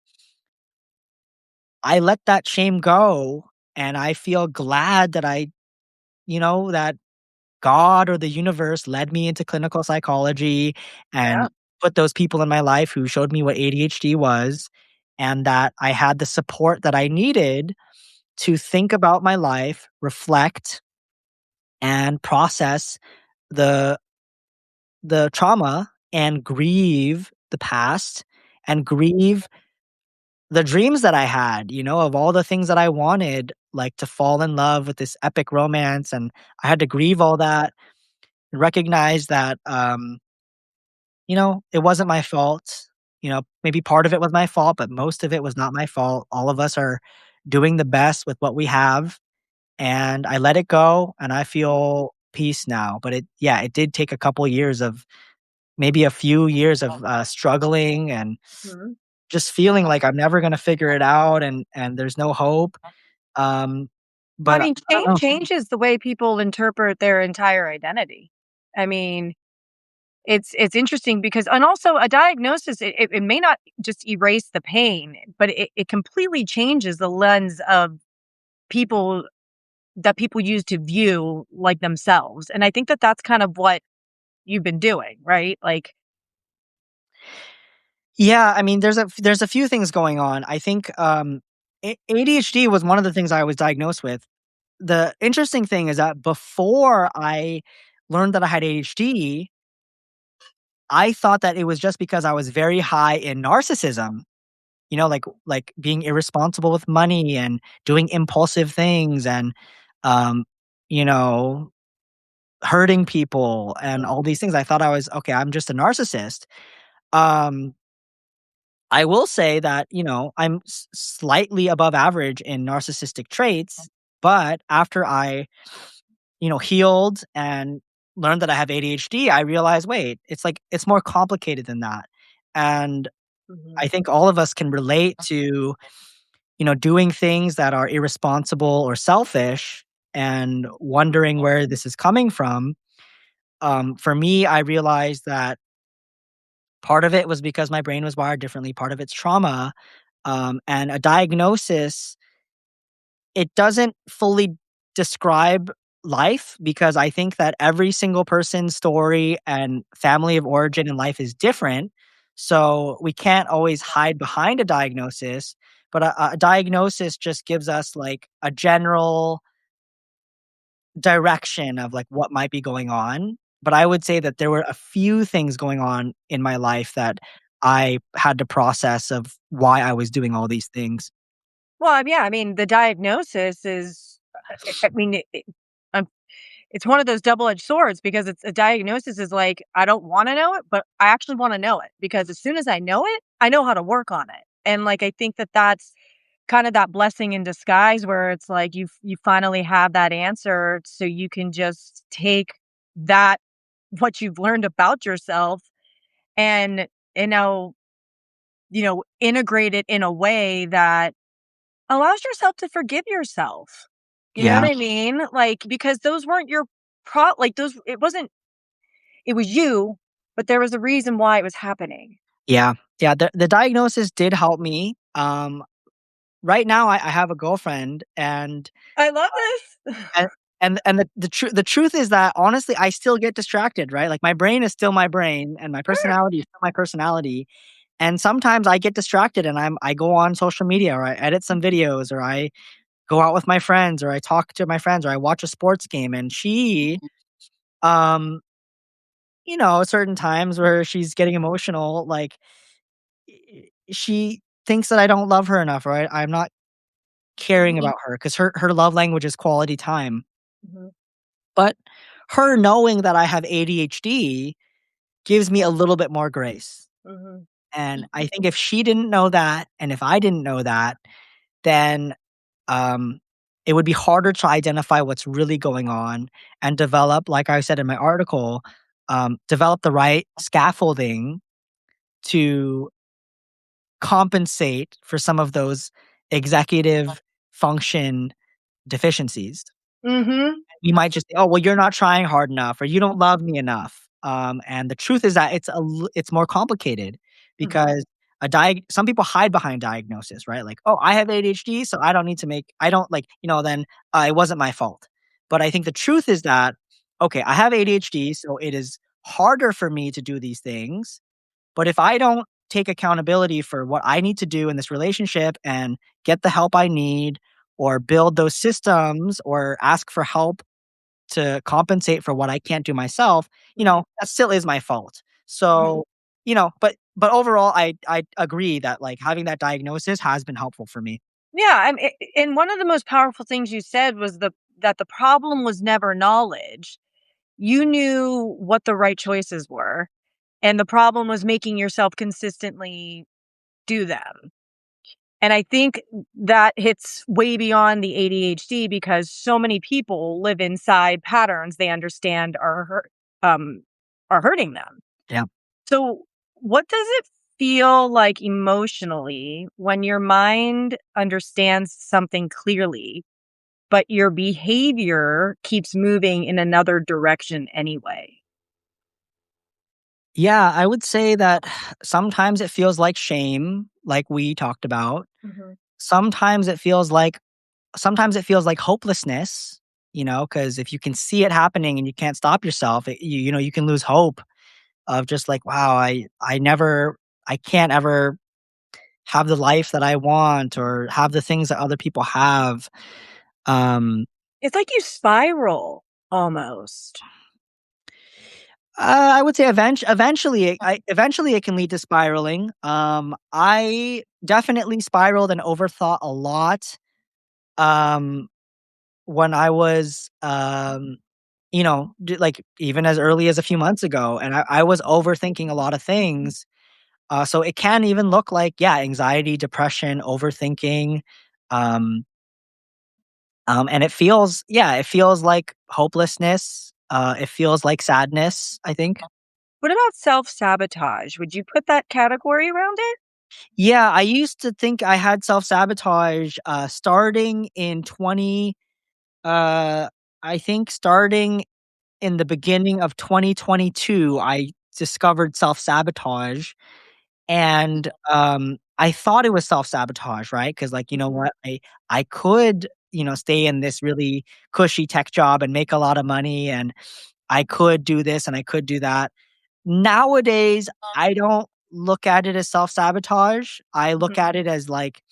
[SPEAKER 2] I let that shame go, and I feel glad that that God or the universe led me into clinical psychology
[SPEAKER 1] Yeah.
[SPEAKER 2] and put those people in my life who showed me what ADHD was, and that I had the support that I needed to think about my life, reflect, and process the trauma and grieve the past and grieve the dreams that I had, of all the things that I wanted, like to fall in love with this epic romance, and I had to grieve all that, recognize that, it wasn't my fault. Maybe part of it was my fault, but most of it was not my fault. All of us are doing the best with what we have, and I let it go, and I feel peace now. But it did take a couple years of maybe a few years of struggling and
[SPEAKER 1] Mhm.
[SPEAKER 2] just feeling like I'm never gonna figure it out and there's no hope. Um,
[SPEAKER 1] Well, I
[SPEAKER 2] but I
[SPEAKER 1] mean,
[SPEAKER 2] don't
[SPEAKER 1] shame
[SPEAKER 2] know.
[SPEAKER 1] changes the way people interpret their entire identity. I mean, it's interesting because and also a diagnosis, it may not just erase the pain, but it completely changes the lens of people that people use to view, like, themselves, and I think that that's kind of what you've been doing, right? Like
[SPEAKER 2] Yeah, I mean, there's a few things going on. I think, ADHD was one of the things I was diagnosed with. The interesting thing is that before I learned that I had ADHD, I thought that it was just because I was very high in narcissism, like being irresponsible with money and doing impulsive things and, um, you know, hurting people and all these things. I thought I was okay, I'm just a narcissist. Um, I will say that, I'm slightly above average in narcissistic traits, but after I, healed and learned that I have ADHD, I realized, wait, it's like it's more complicated than that. And
[SPEAKER 1] Mhm.
[SPEAKER 2] I think all of us can relate to, doing things that are irresponsible or selfish and wondering where this is coming from. For me, I realized that part of it was because my brain was wired differently, part of it's trauma. And a diagnosis, it doesn't fully describe life because I think that every single person's story and family of origin in life is different. So we can't always hide behind a diagnosis, but a diagnosis just gives us like a general direction of like what might be going on. But I would say that there were a few things going on in my life that I had to process of why I was doing all these things.
[SPEAKER 1] Well, yeah, I mean, the diagnosis is, I mean, um, it's one of those double-edged swords because it's a diagnosis is like, I don't wanna know it, but I actually wanna know it because as soon as I know it, I know how to work on it. And, like, I think that that's kind of that blessing in disguise where it's like you finally have that answer so you can just take that what you've learned about yourself and now, integrate it in a way that allows yourself to forgive yourself. You know
[SPEAKER 2] Yeah.
[SPEAKER 1] what I mean? Like, because those weren't your like those it wasn't it was you, but there was a reason why it was happening.
[SPEAKER 2] Yeah. Yeah, the diagnosis did help me. Right now I have a girlfriend
[SPEAKER 1] I love this.
[SPEAKER 2] and the truth is that honestly, I still get distracted, right? Like my brain is still my brain and my
[SPEAKER 1] Sure.
[SPEAKER 2] personality is still my personality. And sometimes I get distracted and I go on social media or I edit some videos or I go out with my friends or I talk to my friends or I watch a sports game and she um certain times where she's getting emotional like she thinks that I don't love her enough or I'm not caring about her because her love language is quality time.
[SPEAKER 1] Mhm,
[SPEAKER 2] But her knowing that I have ADHD gives me a little bit more grace.
[SPEAKER 1] mhm,
[SPEAKER 2] And I think if she didn't know that, and if I didn't know that, then um, it would be harder to identify what's really going on and develop, like I said in my article, develop the right scaffolding to compensate for some of those executive function deficiencies.
[SPEAKER 1] mhm,
[SPEAKER 2] You might just say, "Oh, well, you're not trying hard enough," or "You don't love me enough." And the truth is that it's more complicated
[SPEAKER 1] mhm,
[SPEAKER 2] because some people hide behind diagnosis, right? Like, "Oh, I have ADHD, so I don't like, then it wasn't my fault." But I think the truth is that, okay, I have ADHD, so it is harder for me to do these things, but if I don't take accountability for what I need to do in this relationship and get the help I need or build those systems or ask for help to compensate for what I can't do myself,
[SPEAKER 1] mhm,
[SPEAKER 2] that still is my fault.
[SPEAKER 1] mhm.
[SPEAKER 2] So, but overall, I agree that, like, having that diagnosis has been helpful for me.
[SPEAKER 1] Yeah, and one of the most powerful things you said was that the problem was never knowledge. You knew what the right choices were, and the problem was making yourself consistently do them. And I think that hits way beyond the ADHD because so many people live inside patterns they understand um, are hurting them.
[SPEAKER 2] Yeah.
[SPEAKER 1] So, what does it feel like emotionally when your mind understands something clearly, but your behavior keeps moving in another direction anyway?
[SPEAKER 2] Yeah, I would say that sometimes it feels like shame, like we talked about.
[SPEAKER 1] Mhm,
[SPEAKER 2] Sometimes it feels like sometimes it feels like hopelessness, because if you can see it happening and you can't stop yourself, you can lose hope of just like, wow, I can't ever have the life that I want
[SPEAKER 1] mhm.
[SPEAKER 2] or have the things that other people have. Um,
[SPEAKER 1] It's like you spiral almost.
[SPEAKER 2] I would say eventually it can lead to spiraling. I definitely spiraled and overthought a lot. Um, when I was, like even as early as a few months ago, and I was overthinking a lot of things. So it can even look like, yeah, anxiety, depression, overthinking. Um, And it feels yeah, it feels like hopelessness, it feels like sadness, I think.
[SPEAKER 1] What about self-sabotage? Would you put that category around it?
[SPEAKER 2] Yeah, I used to think I had self-sabotage, starting in 20 uh, I think starting in the beginning of 2022, I discovered self-sabotage, and, I thought it was self-sabotage, right? Because like, you know
[SPEAKER 1] Mhm.
[SPEAKER 2] what? I could, stay in this really cushy tech job and make a lot of money, and I could do this and I could do that. Nowadays, I don't look at it as self-sabotage. I look
[SPEAKER 1] Mhm.
[SPEAKER 2] at it as like,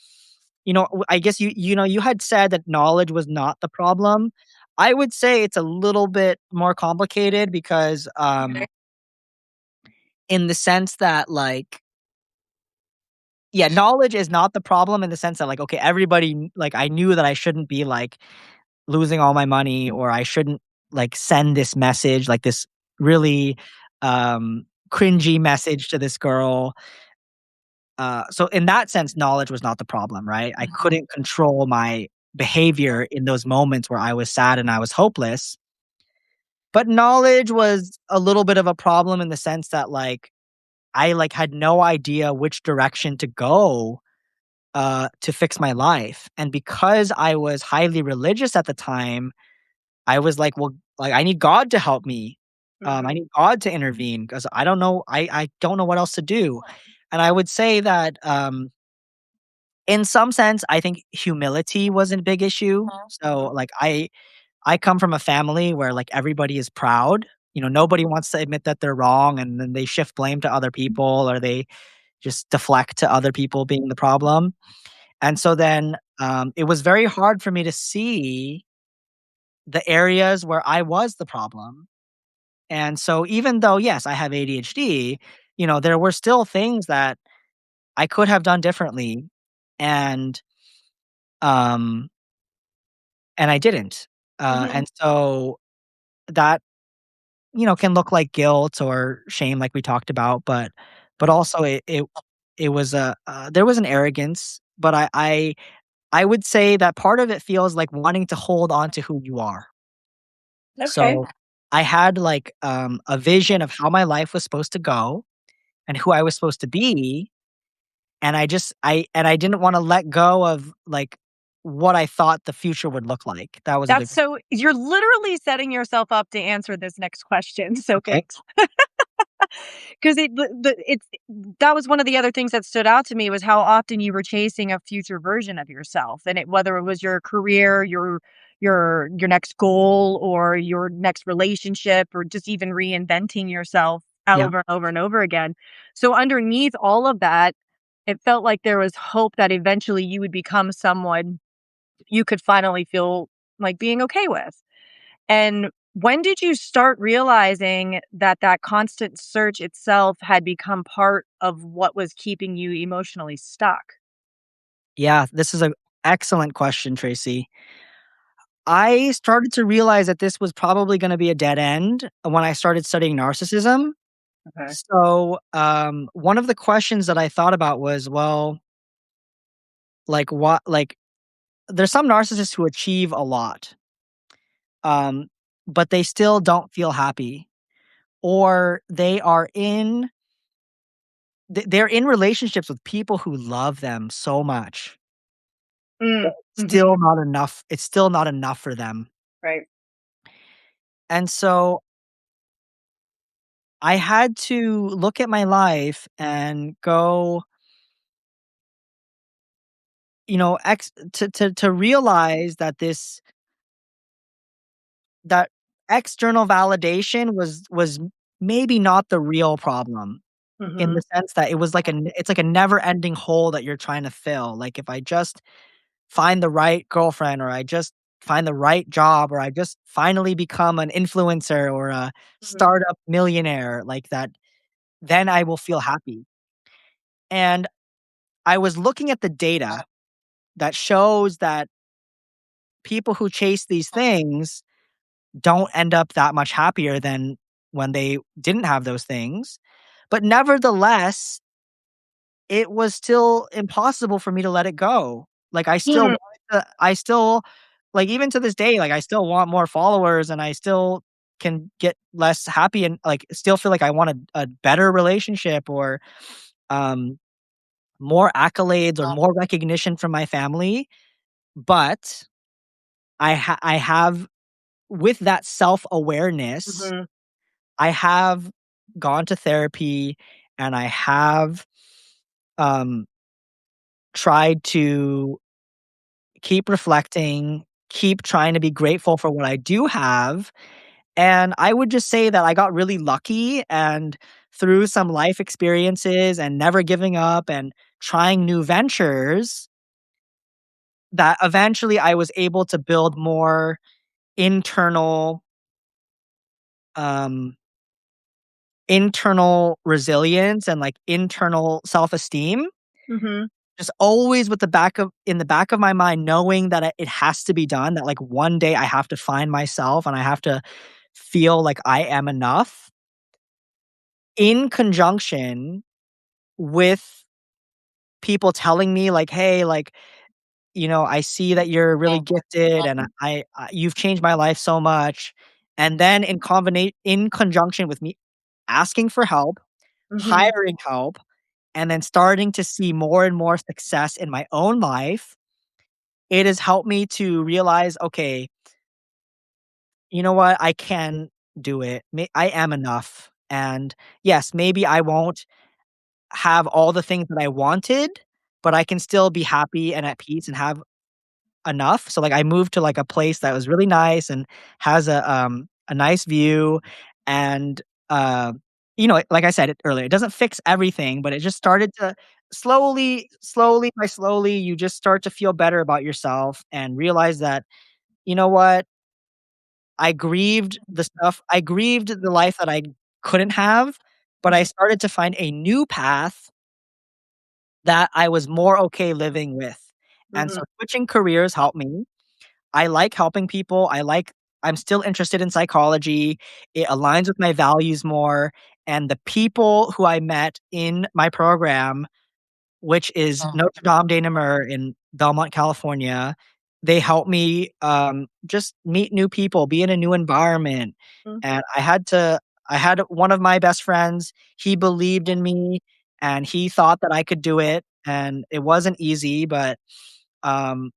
[SPEAKER 2] I guess you had said that knowledge was not the problem. I would say it's a little bit more complicated because,
[SPEAKER 1] Okay.
[SPEAKER 2] in the sense that like, yeah, knowledge is not the problem in the sense that like, okay, like I knew that I shouldn't be like losing all my money or I shouldn't like send this message, like this really cringy message to this girl. So in that sense, knowledge was not the problem, right? I
[SPEAKER 1] Mhm.
[SPEAKER 2] couldn't control my behavior in those moments where I was sad and I was hopeless. But knowledge was a little bit of a problem in the sense that like I like had no idea which direction to go to fix my life. And because I was highly religious at the time, I was like, well, like I need God to help me. I
[SPEAKER 1] Mhm.
[SPEAKER 2] need God to intervene because I don't know. I don't know what else to do. And I would say that in some sense, I think humility was a big issue. So
[SPEAKER 1] Mhm.
[SPEAKER 2] like I come from a family where like everybody is proud. Nobody wants to admit that they're wrong and then they shift blame to other people or they just deflect to other people being the problem. And so then it was very hard for me to see the areas where I was the problem. And so even though yes, I have ADHD, there were still things that I could have done differently. And um and I didn't.
[SPEAKER 1] Mhm.
[SPEAKER 2] And so that, can look like guilt or shame like we talked about, but also it was there was an arrogance, but I would say that part of it feels like wanting to hold on to who you are.
[SPEAKER 1] Okay.
[SPEAKER 2] So I had like a vision of how my life was supposed to go and who I was supposed to be, and I didn't want to let go of like what I thought the future would look like. That was a big
[SPEAKER 1] That's so you're literally setting yourself up to answer this next question, so
[SPEAKER 2] okay.
[SPEAKER 1] thanks. 'Cause it's that was one of the other things that stood out to me was how often you were chasing a future version of yourself, and whether it was your career, your next goal, or your next relationship, or just even reinventing yourself
[SPEAKER 2] Yeah.
[SPEAKER 1] over and over and over again. So underneath all of that, it felt like there was hope that eventually you would become someone you could finally feel like being okay with. And when did you start realizing that that constant search itself had become part of what was keeping you emotionally stuck?
[SPEAKER 2] Yeah, this is an excellent question, Tracy. I started to realize that this was probably gonna be a dead end when I started studying narcissism.
[SPEAKER 1] Okay.
[SPEAKER 2] So, one of the questions that I thought about was, well, like, what like, there's some narcissists who achieve a lot, um, but they still don't feel happy, or they're in relationships with people who love them so much,
[SPEAKER 1] Mm,
[SPEAKER 2] still
[SPEAKER 1] mhm,
[SPEAKER 2] not enough it's still not enough for them.
[SPEAKER 1] right.
[SPEAKER 2] And so I had to look at my life and go, to realize that that external validation was maybe not the real problem in the
[SPEAKER 1] Mhm,
[SPEAKER 2] sense that it's like a never-ending hole that you're trying to fill. Like if I just find the right girlfriend or I just find the right job or I just finally become an influencer or a
[SPEAKER 1] mhm,
[SPEAKER 2] startup millionaire like that, then I will feel happy. And I was looking at the data that shows that people who chase these things don't end up that much happier than when they didn't have those things. But nevertheless, it was still impossible for me to let it go. Like I still
[SPEAKER 1] mhm,
[SPEAKER 2] wanted to I still like, even to this day, like, I still want more followers and I still can get less happy and, like, still feel like I want a better relationship or, um, more accolades or more recognition from my family, but I have with that self-awareness,
[SPEAKER 1] Mhm.
[SPEAKER 2] I have gone to therapy and I have, um, tried to keep reflecting, keep trying to be grateful for what I do have, and I would just say that I got really lucky and through some life experiences and never giving up and trying new ventures, that eventually I was able to build more internal, um internal resilience and, like, internal self-esteem,
[SPEAKER 1] Mhm.
[SPEAKER 2] just always with the back of in the back of my mind knowing that it has to be done, that, like, one day I have to find myself and I have to feel like I am enough, in conjunction with people telling me, like, "Hey, like, I see that you're really gifted and I you've changed my life so much." And then in conjunction with me asking for help,
[SPEAKER 1] Mhm.
[SPEAKER 2] hiring help, and then starting to see more and more success in my own life, it has helped me to realize, okay, you know what? I can do it. I am enough. And yes, maybe I won't have all the things that I wanted, but I can still be happy and at peace and have enough. So, like, I moved to, like, a place that was really nice and has a nice view and, uh, like I said it earlier, it doesn't fix everything, but it just started to slowly by slowly, you just start to feel better about yourself and realize that, you know what? I grieved the life that I couldn't have, but I started to find a new path that I was more okay living with. And
[SPEAKER 1] Mhm.
[SPEAKER 2] so switching careers helped me. I like helping people. I'm still interested in psychology. It aligns with my values more, and the people who I met in my program, which is Notre Dame de Namur in Belmont, California, they help me, just meet new people, be in a new environment,
[SPEAKER 1] Mhm.
[SPEAKER 2] and I had one of my best friends, he believed in me, and he thought that I could do it, and it wasn't easy, but um,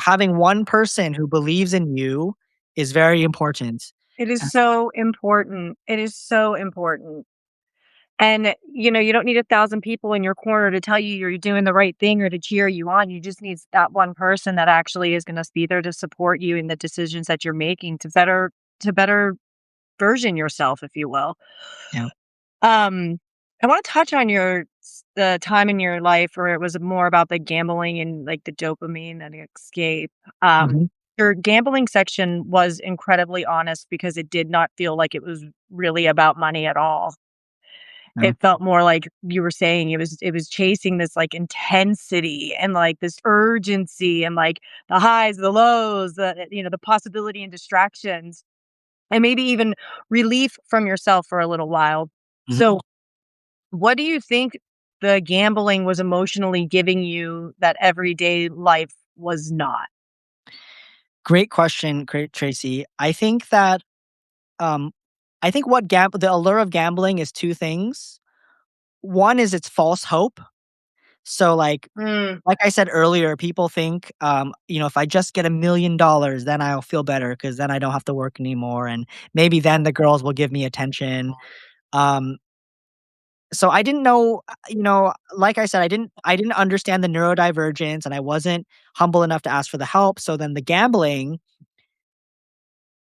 [SPEAKER 2] having one person who believes in you is very important.
[SPEAKER 1] It is
[SPEAKER 2] Uh,
[SPEAKER 1] so important. It is so important. And, you don't need 1,000 people in your corner to tell you you're doing the right thing or to cheer you on. You just need that one person that actually is gonna be there to support you in the decisions that you're making to better version yourself, if you will.
[SPEAKER 2] yeah.
[SPEAKER 1] Um, I wanna touch on the time in your life where it was more about the gambling and, like, the dopamine and escape. Um,
[SPEAKER 2] Mhm.
[SPEAKER 1] your gambling section was incredibly honest because it did not feel like it was really about money at all.
[SPEAKER 2] Yeah.
[SPEAKER 1] It felt more like you were saying it was chasing this, like, intensity and, like, this urgency and, like, the highs, the lows, the possibility and distractions, and maybe even relief from yourself for a little while.
[SPEAKER 2] Mhm.
[SPEAKER 1] So, what do you think the gambling was emotionally giving you that everyday life was not?
[SPEAKER 2] Great question, great Tracy. Um, I think the allure of gambling is 2 things. One is it's false hope. So,
[SPEAKER 1] Mm,
[SPEAKER 2] like I said earlier, people think, if I just get $1,000,000, then I'll feel better because then I don't have to work anymore, and maybe then the girls will give me attention. Um, so I didn't know, like I said, I didn't understand the neurodivergence, and I wasn't humble enough to ask for the help. So then the gambling,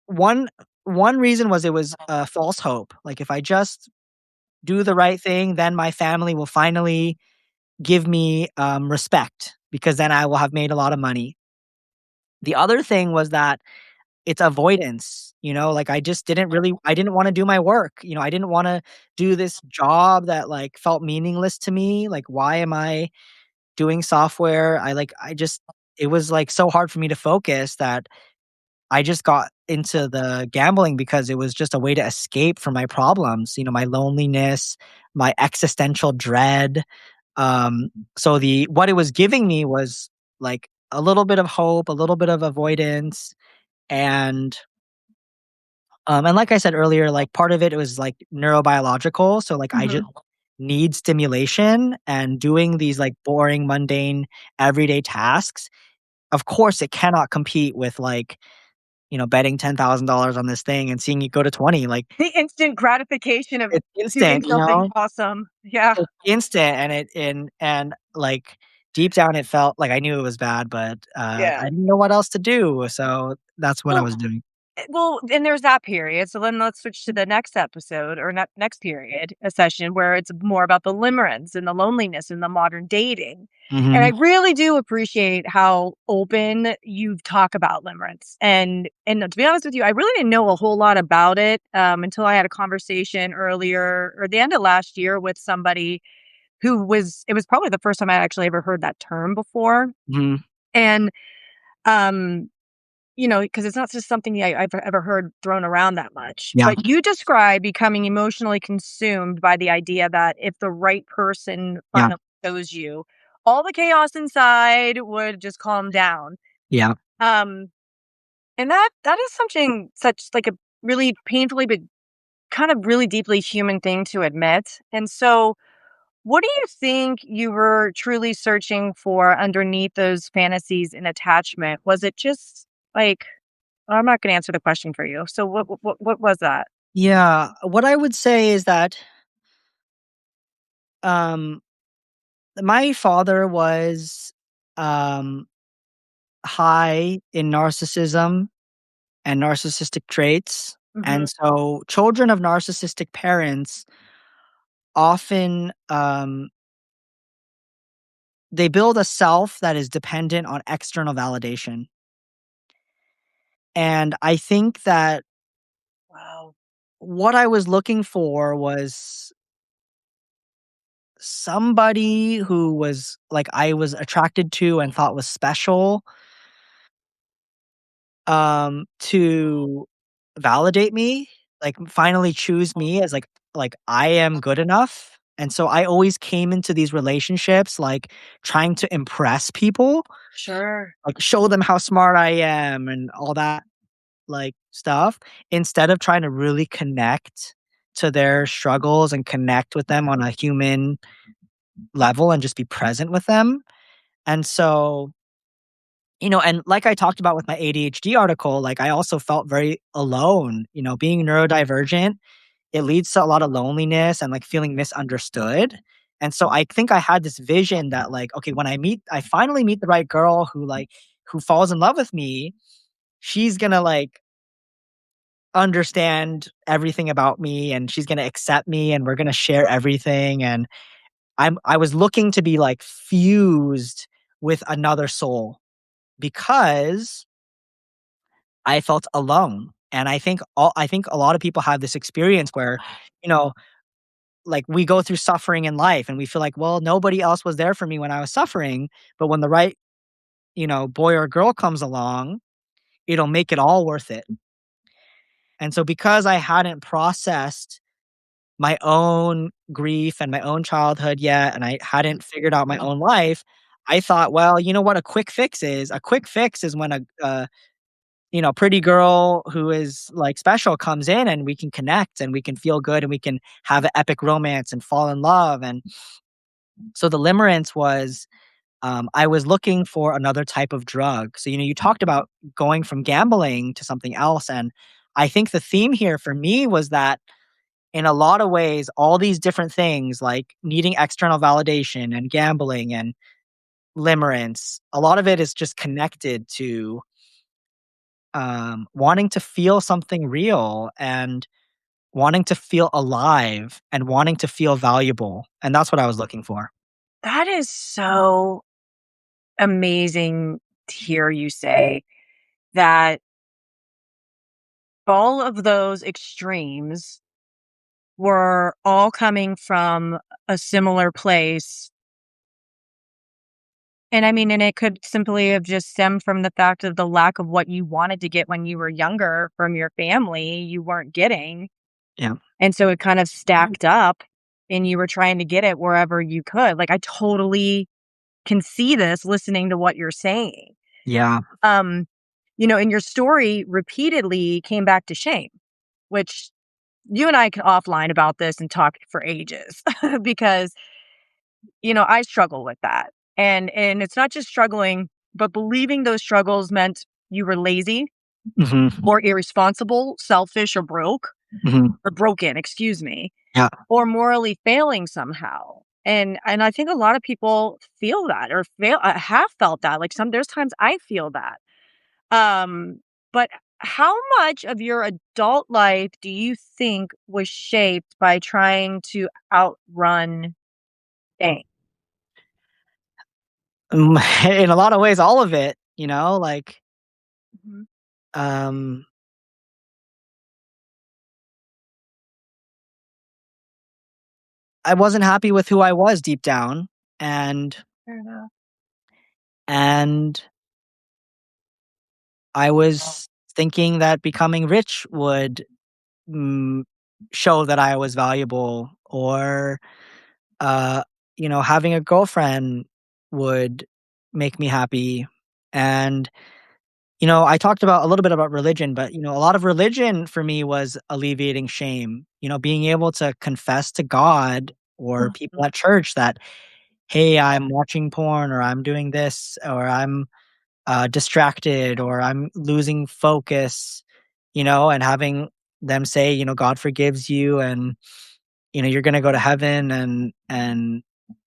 [SPEAKER 2] one one reason was it was false hope. Like, if I just do the right thing, then my family will finally give me respect because then I will have made a lot of money. The other thing was that it's avoidance, like, I didn't wanna do my work, I didn't wanna do this job that, like, felt meaningless to me, like, why am I doing software? I just it was, like, so hard for me to focus that I just got into the gambling because it was just a way to escape from my problems, my loneliness, my existential dread, so the what it was giving me was, like, a little bit of hope, a little bit of avoidance, and and like I said earlier, like, part of it was, like, neurobiological, so, like, I just
[SPEAKER 1] Mhm.
[SPEAKER 2] need stimulation, and doing these, like, boring, mundane, everyday tasks, of course, it cannot compete with, like, betting $10,000 on this thing and seeing it go to 20, like,
[SPEAKER 1] The instant gratification of
[SPEAKER 2] it's
[SPEAKER 1] doing
[SPEAKER 2] instant,
[SPEAKER 1] something awesome. Yeah.
[SPEAKER 2] It's instant, and like, deep down, it felt like I knew it was bad, but, I
[SPEAKER 1] Yeah.
[SPEAKER 2] didn't know what else to do, so that's what I
[SPEAKER 1] Well,
[SPEAKER 2] was doing.
[SPEAKER 1] well, and there's that period. So then let's switch to the next episode or next period, a session where it's more about the limerence and the loneliness and the modern dating. And I
[SPEAKER 2] Mhm,
[SPEAKER 1] really do appreciate how open you talk about limerence. And to be honest with you, I really didn't know a whole lot about it until I had a conversation earlier or the end of last year with somebody who was. It was probably the first time I actually ever heard that term before.
[SPEAKER 2] mhm,
[SPEAKER 1] And um because it's not just something I've ever heard thrown around that much.
[SPEAKER 2] yeah,
[SPEAKER 1] But you describe becoming emotionally consumed by the idea that if the right person
[SPEAKER 2] yeah,
[SPEAKER 1] finally chose you, all the chaos inside would just calm down.
[SPEAKER 2] yeah.
[SPEAKER 1] Um, and that is something such like a really painfully but kind of really deeply human thing to admit. And so, what do you think you were truly searching for underneath those fantasies and attachment? Was it just like I'm not gonna answer the question for you. So what was that?
[SPEAKER 2] Yeah, what I would say is that, um, my father was, um, high in narcissism and narcissistic traits,
[SPEAKER 1] Mhm.
[SPEAKER 2] and so children of narcissistic parents often, they build a self that is dependent on external validation. And I think that
[SPEAKER 1] Wow.
[SPEAKER 2] what I was looking for was somebody who was like I was attracted to and thought was special, to validate me, like finally choose me as like I am good enough. And so I always came into these relationships like trying to impress people,
[SPEAKER 1] Sure.
[SPEAKER 2] like show them how smart I am and all that like stuff instead of trying to really connect to their struggles and connect with them on a human level and just be present with them. And so, and like I talked about with my ADHD article, like I also felt very alone, being neurodivergent, it leads to a lot of loneliness and like feeling misunderstood. And so I think I had this vision that like, okay, when I finally meet the right girl who falls in love with me, she's gonna like understand everything about me and she's gonna accept me and we're gonna share everything. And I was looking to be like fused with another soul because I felt alone. And I think a lot of people have this experience where, you know, like we go through suffering in life and we feel like, well, nobody else was there for me when I was suffering. But when the right, boy or girl comes along, it'll make it all worth it. And so because I hadn't processed my own grief and my own childhood yet, and I hadn't figured out my own life, I thought, well, you know what a quick fix is? A quick fix is when a pretty girl who is like special comes in and we can connect and we can feel good and we can have an epic romance and fall in love. And so the limerence was, I was looking for another type of drug. So, you talked about going from gambling to something else. And I think the theme here for me was that in a lot of ways, all these different things like needing external validation and gambling and limerence, a lot of it is just connected to wanting to feel something real and wanting to feel alive and wanting to feel valuable. And that's what I was looking for.
[SPEAKER 1] That is so amazing to hear you say that all of those extremes were all coming from a similar place. And I mean, and it could simply have just stemmed from the fact of the lack of what you wanted to get when you were younger from your family, you weren't getting.
[SPEAKER 2] Yeah.
[SPEAKER 1] And so it kind of stacked up and you were trying to get it wherever you could. Like, I totally can see this listening to what you're saying.
[SPEAKER 2] Yeah.
[SPEAKER 1] Um, in your story repeatedly came back to shame, which you and I can offline about this and talk for ages because, I struggle with that. And it's not just struggling, but believing those struggles meant you were lazy
[SPEAKER 2] Mhm.
[SPEAKER 1] or irresponsible, selfish or
[SPEAKER 2] Mhm.
[SPEAKER 1] broken, excuse me,
[SPEAKER 2] Yeah.
[SPEAKER 1] or morally failing somehow. And I think a lot of people feel that or have felt that. Like there's times I feel that. But how much of your adult life do you think was shaped by trying to outrun shame?
[SPEAKER 2] In a lot of ways, all of it, like,
[SPEAKER 1] Mhm.
[SPEAKER 2] um, I wasn't happy with who I was deep down, and
[SPEAKER 1] Fair enough.
[SPEAKER 2] and I was thinking that becoming rich would, mm, show that I was valuable, or, uh, having a girlfriend would make me happy, and I talked about a little bit about religion, but, a lot of religion for me was alleviating shame, being able to confess to God or people
[SPEAKER 1] Mhm.
[SPEAKER 2] at church that, "Hey, I'm watching porn," or "I'm doing this," or "I'm, distracted," or "I'm losing focus," and having them say, "God forgives you, and, you're gonna go to heaven, and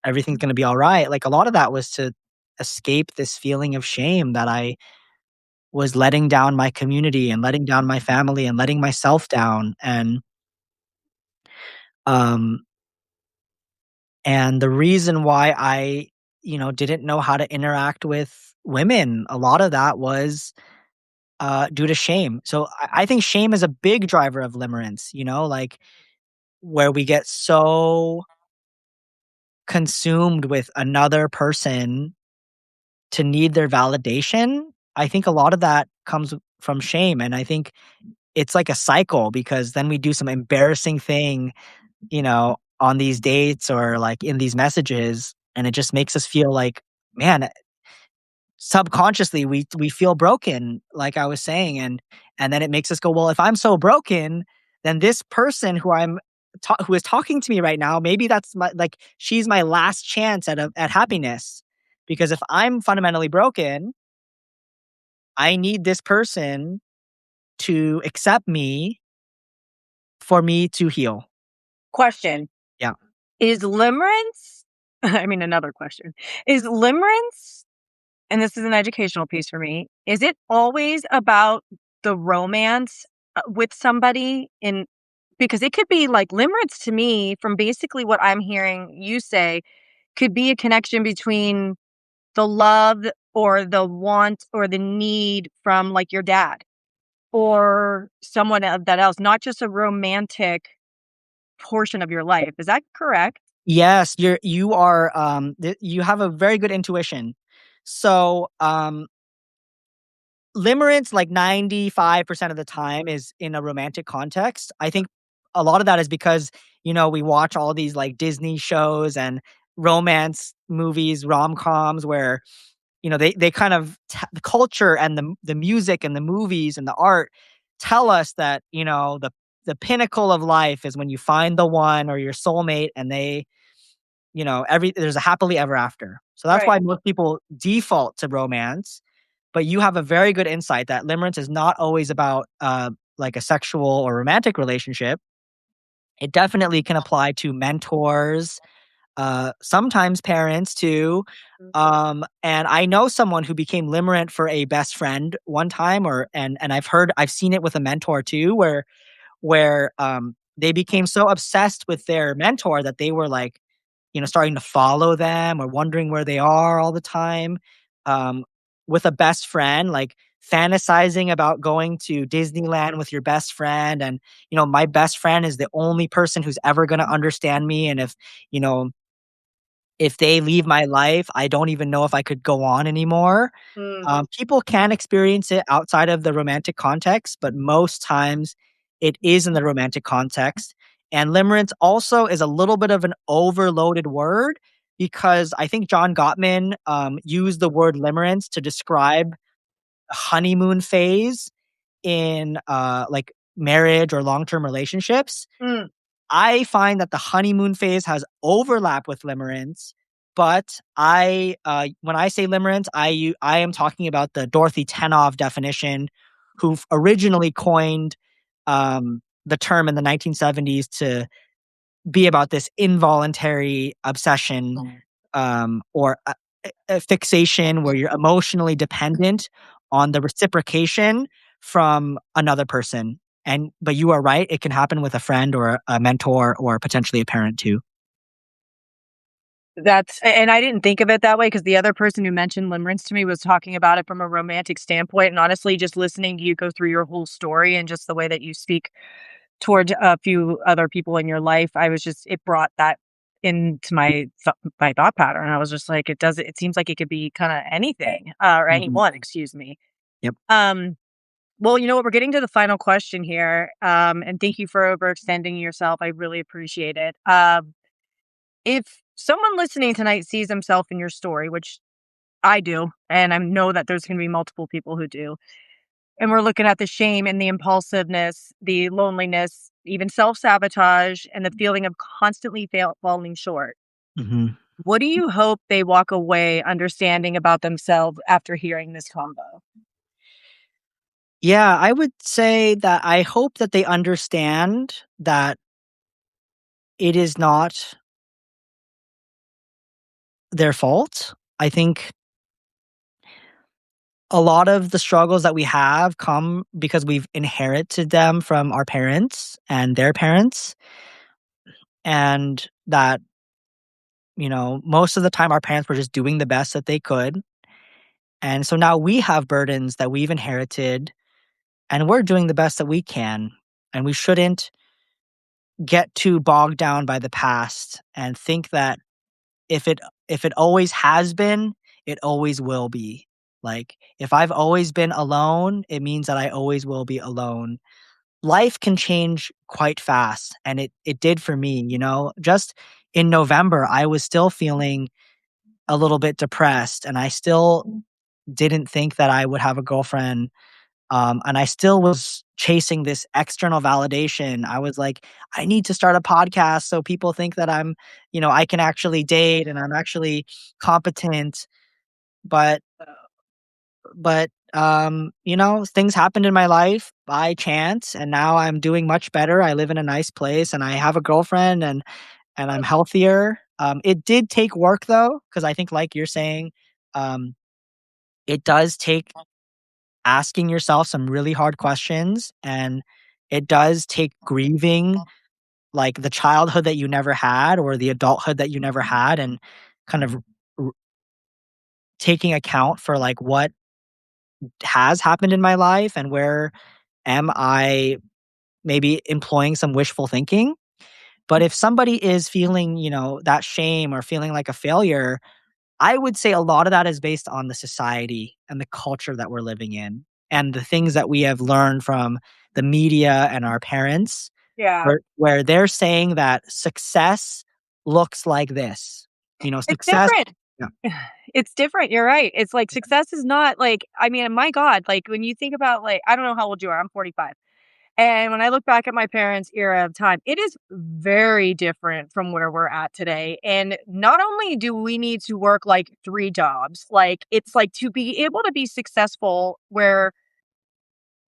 [SPEAKER 2] everything's gonna be alright." Like, a lot of that was to escape this feeling of shame that I was letting down my community and letting down my family and letting myself down, um, and the reason why I, didn't know how to interact with women, a lot of that was, due to shame. So I think shame is a big driver of limerence, like, where we get so consumed with another person to need their validation. I think a lot of that comes from shame, and I think it's like a cycle because then we do some embarrassing thing, on these dates or like in these messages, and it just makes us feel like, man, subconsciously we feel broken, like I was saying, and then it makes us go, well, if I'm so broken, then this person who is talking to me right now, maybe that's my like she's my last chance at happiness. Because if I'm fundamentally broken, I need this person to accept me for me to heal.
[SPEAKER 1] Question.
[SPEAKER 2] Yeah.
[SPEAKER 1] Is limerence I mean, another question. Is limerence, and this is an educational piece for me, is it always about the romance, with somebody in because it could be like limerence to me from basically what I'm hearing you say could be a connection between the love or the want or the need from like your dad or someone that else, not just a romantic portion of your life. Is that correct?
[SPEAKER 2] Yes, you are, you have a very good intuition. So, limerence, like 95% of the time is in a romantic context. I think a lot of that is because, we watch all these like Disney shows and romance movies, rom-coms where, they kind of the culture and the music and the movies and the art tell us that, the pinnacle of life is when you find the one or your soulmate and there's a happily ever after. So that's
[SPEAKER 1] Right.
[SPEAKER 2] why most people default to romance, but you have a very good insight that limerence is not always about, like a sexual or romantic relationship. It definitely can apply to mentors, sometimes parents too.
[SPEAKER 1] Mhm.
[SPEAKER 2] And I know someone who became limerent for a best friend one time, and I've seen it with a mentor too, where they became so obsessed with their mentor that they were like, starting to follow them or wondering where they are all the time. Um, with a best friend, like fantasizing about going to Disneyland with your best friend, and my best friend is the only person who's ever going to understand me, and you know if they leave my life, I don't even know if I could go on anymore.
[SPEAKER 1] Mm.
[SPEAKER 2] People can experience it outside of the romantic context, but most times it is in the romantic context. And limerence also is a little bit of an overloaded word because I think John Gottman used the word limerence to describe honeymoon phase in like marriage or long-term relationships.
[SPEAKER 1] Mm.
[SPEAKER 2] I find that the honeymoon phase has overlap with limerence, but I when I say limerence, I am talking about the Dorothy Tennov definition, who originally coined the term in the 1970s to be about this involuntary obsession, or a fixation where you're emotionally dependent on the reciprocation from another person. And but you are right, it can happen with a friend or a mentor or potentially a parent too.
[SPEAKER 1] And I didn't think of it that way because the other person who mentioned limerence to me was talking about it from a romantic standpoint. And honestly, just listening to you go through your whole story and just the way that you speak toward a few other people in your life, it brought that into my thought pattern. I was just like, it seems like it could be kind of anything, or
[SPEAKER 2] Mhm.
[SPEAKER 1] anyone, excuse me.
[SPEAKER 2] Yep.
[SPEAKER 1] Um, well, you know what? We're getting to the final question here. And thank you for overextending yourself. I really appreciate it. If someone listening tonight sees themselves in your story, which I do, and I know that there's going to be multiple people who do, and we're looking at the shame and the impulsiveness, the loneliness, even self sabotage, and the feeling of constantly falling short,
[SPEAKER 2] Mhm.
[SPEAKER 1] what do you hope they walk away understanding about themselves after hearing this combo?
[SPEAKER 2] Yeah, I would say that I hope that they understand that it is not their fault. I think a lot of the struggles that we have come because we've inherited them from our parents and their parents, and that, most of the time our parents were just doing the best that they could. And so now we have burdens that we've inherited and we're doing the best that we can. And we shouldn't get too bogged down by the past and think that if it if it always has been, it always will be. Like if I've always been alone, it means that I always will be alone. Life can change quite fast, and it did for me. Just in November, I was still feeling a little bit depressed, and I still didn't think that I would have a girlfriend, and I still was chasing this external validation. I was like, "I need to start a podcast so people think that I can actually date and I'm actually competent." But things happened in my life by chance, and now I'm doing much better. I live in a nice place, and I have a girlfriend, and I'm healthier. It did take work though, because I think, like you're saying, um, it does take asking yourself some really hard questions, and it does take grieving, like, the childhood that you never had or the adulthood that you never had, and kind of r taking account for, like, what has happened in my life and where am I maybe employing some wishful thinking. But if somebody is feeling, that shame or feeling like a failure, I would say a lot of that is based on the society and the culture that we're living in and the things that we have learned from the media and our parents,
[SPEAKER 1] Yeah,
[SPEAKER 2] where they're saying that success looks like this.
[SPEAKER 1] it's
[SPEAKER 2] Success.
[SPEAKER 1] different.
[SPEAKER 2] Yeah.
[SPEAKER 1] It's different. You're right. It's like success is not like, I mean, my God, like when you think about like, I don't know how old you are. I'm 45. And when I look back at my parents' era of time, it is very different from where we're at today. And not only do we need to work like 3 jobs, like it's like to be able to be successful where,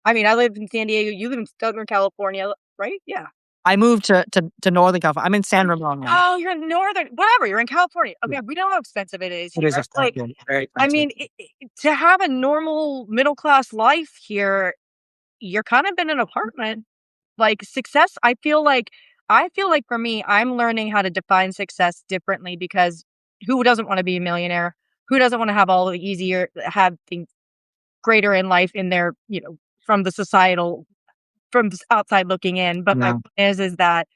[SPEAKER 1] I mean, I live in San Diego, you live in Southern California, right? Yeah.
[SPEAKER 2] I moved to Northern California. I'm in San Ramon now.
[SPEAKER 1] Oh, you're in Northern, whatever, you're in California.
[SPEAKER 2] Yeah,
[SPEAKER 1] Okay. We know how expensive it is
[SPEAKER 2] it is
[SPEAKER 1] here. Like,
[SPEAKER 2] expensive, very
[SPEAKER 1] I
[SPEAKER 2] expensive.
[SPEAKER 1] mean, to have a normal middle class life here, you're kind of in an apartment. Like, success, I feel like for me, I'm learning how to define success differently because who doesn't wanna be a millionaire? Who doesn't wanna have things greater in life in their, from the societal from s outside looking in, but my
[SPEAKER 2] Yeah,
[SPEAKER 1] point is that,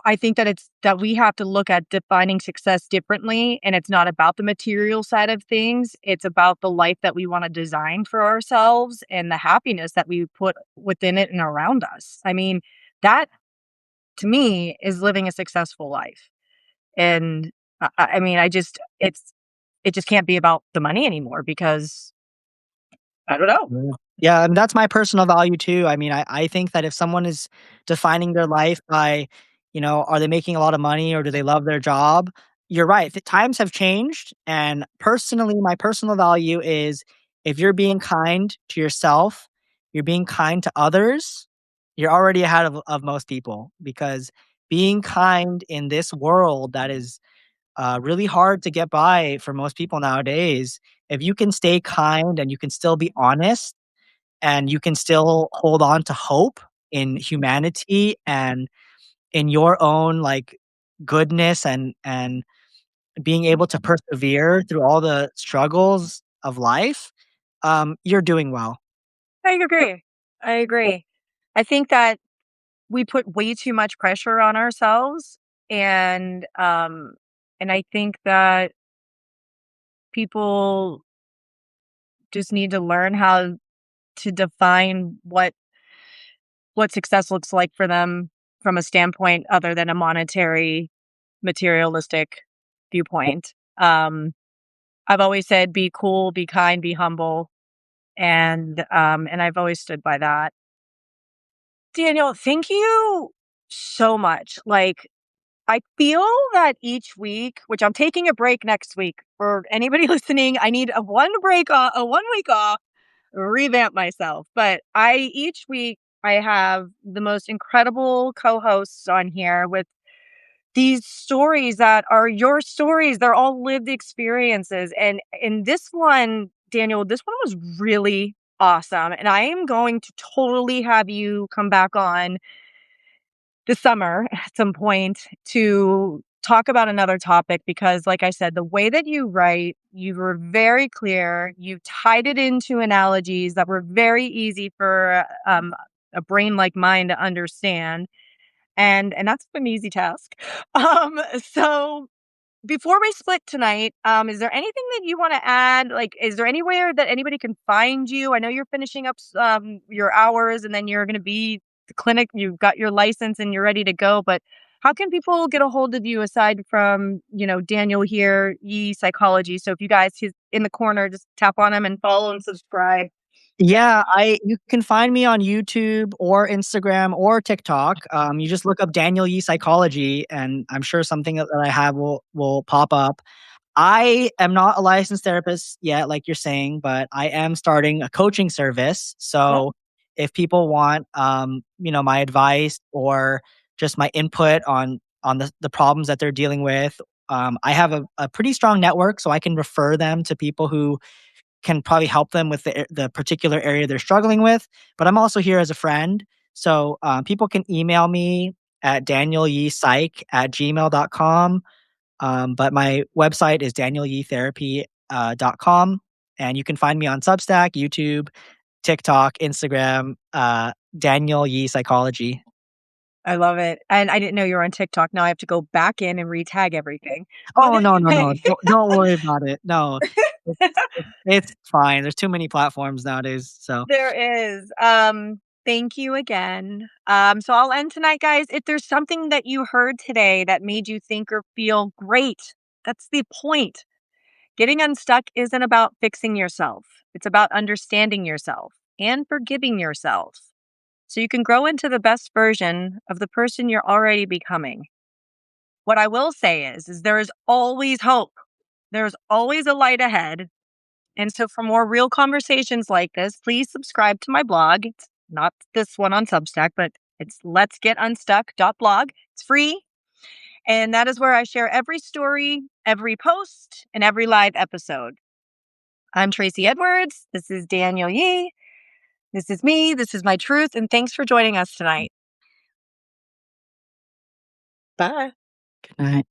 [SPEAKER 1] I think that it's that we have to look at defining success differently, and it's not about the material side of things, it's about the life that we wanna design for ourselves and the happiness that we put within it and around us. I mean, that to me is living a successful life. And I mean, it just can't be about the money anymore because I don't know.
[SPEAKER 2] Yeah. Yeah, and that's my personal value too. I mean, I think that if someone is defining their life by, are they making a lot of money or do they love their job? You're right. The times have changed. And personally, my personal value is if you're being kind to yourself, you're being kind to others, you're already ahead of most people because being kind in this world that is really hard to get by for most people nowadays, if you can stay kind and you can still be honest and you can still hold on to hope in humanity and in your own like goodness and being able to persevere through all the struggles of life, you're doing well.
[SPEAKER 1] I agree. I agree. I think that we put way too much pressure on ourselves, and I think that people just need to learn how to define what success looks like for them from a standpoint other than a monetary, materialistic viewpoint. I've always said, "Be cool, be kind, be humble," and I've always stood by that. Daniel, thank you so much. Like, I feel that each week, which I'm taking a break next week for anybody listening, I need a 1 week off, revamp myself. But each week I have the most incredible co-hosts on here with these stories that are your stories. They're all lived experiences. And in this one, Daniel, this one was really awesome. And I am going to totally have you come back on this summer at some point to talk about another topic because, like I said, the way that you write, you were very clear. You tied it into analogies that were very easy for a brain like mine to understand, and that's an easy task. So before we split tonight, is there anything that you want to add? Like, is there anywhere that anybody can find you? I know you're finishing up your hours and then you're going to be the clinic. You've got your license and you're ready to go. But how can people get a hold of you aside from, Daniel here, Ye Psychology? So if you guys, he's in the corner, just tap on him and follow and subscribe.
[SPEAKER 2] Yeah, I you can find me on YouTube or Instagram or TikTok. You just look up Daniel Yee Psychology, and I'm sure something that I have will pop up. I am not a licensed therapist yet, like you're saying, but I am starting a coaching service.
[SPEAKER 1] Yep.
[SPEAKER 2] So if people want, my advice or just my input on the problems that they're dealing with, I have a pretty strong network, so I can refer them to people who can probably help them with the particular area they're struggling with. But I'm also here as a friend. So people can email me at danielyeepsych@gmail.com. But my website is danielyeetherapy.com. And you can find me on Substack, YouTube, TikTok, Instagram, Daniel Yee Psychology.
[SPEAKER 1] I love it. And I didn't know you were on TikTok. Now I have to go back in and retag everything. But
[SPEAKER 2] Oh, no, no, no.
[SPEAKER 1] anyway.
[SPEAKER 2] Don't worry about it. No, it's, it's fine. There's too many platforms nowadays. So.
[SPEAKER 1] There is. Thank you again. So I'll end tonight, guys. If there's something that you heard today that made you think or feel great, that's the point. Getting unstuck isn't about fixing yourself. It's about understanding yourself and forgiving yourself so you can grow into the best version of the person you're already becoming. What I will say is there is always hope. There's always a light ahead. And so for more real conversations like this, please subscribe to my blog. It's not this one on Substack, but it's letsgetunstuck.blog. It's free. And that is where I share every story, every post, and every live episode. I'm Tracy Edwards. This is Daniel Yee. This is me. This is my truth. And thanks for joining us tonight. Bye.
[SPEAKER 2] Good night.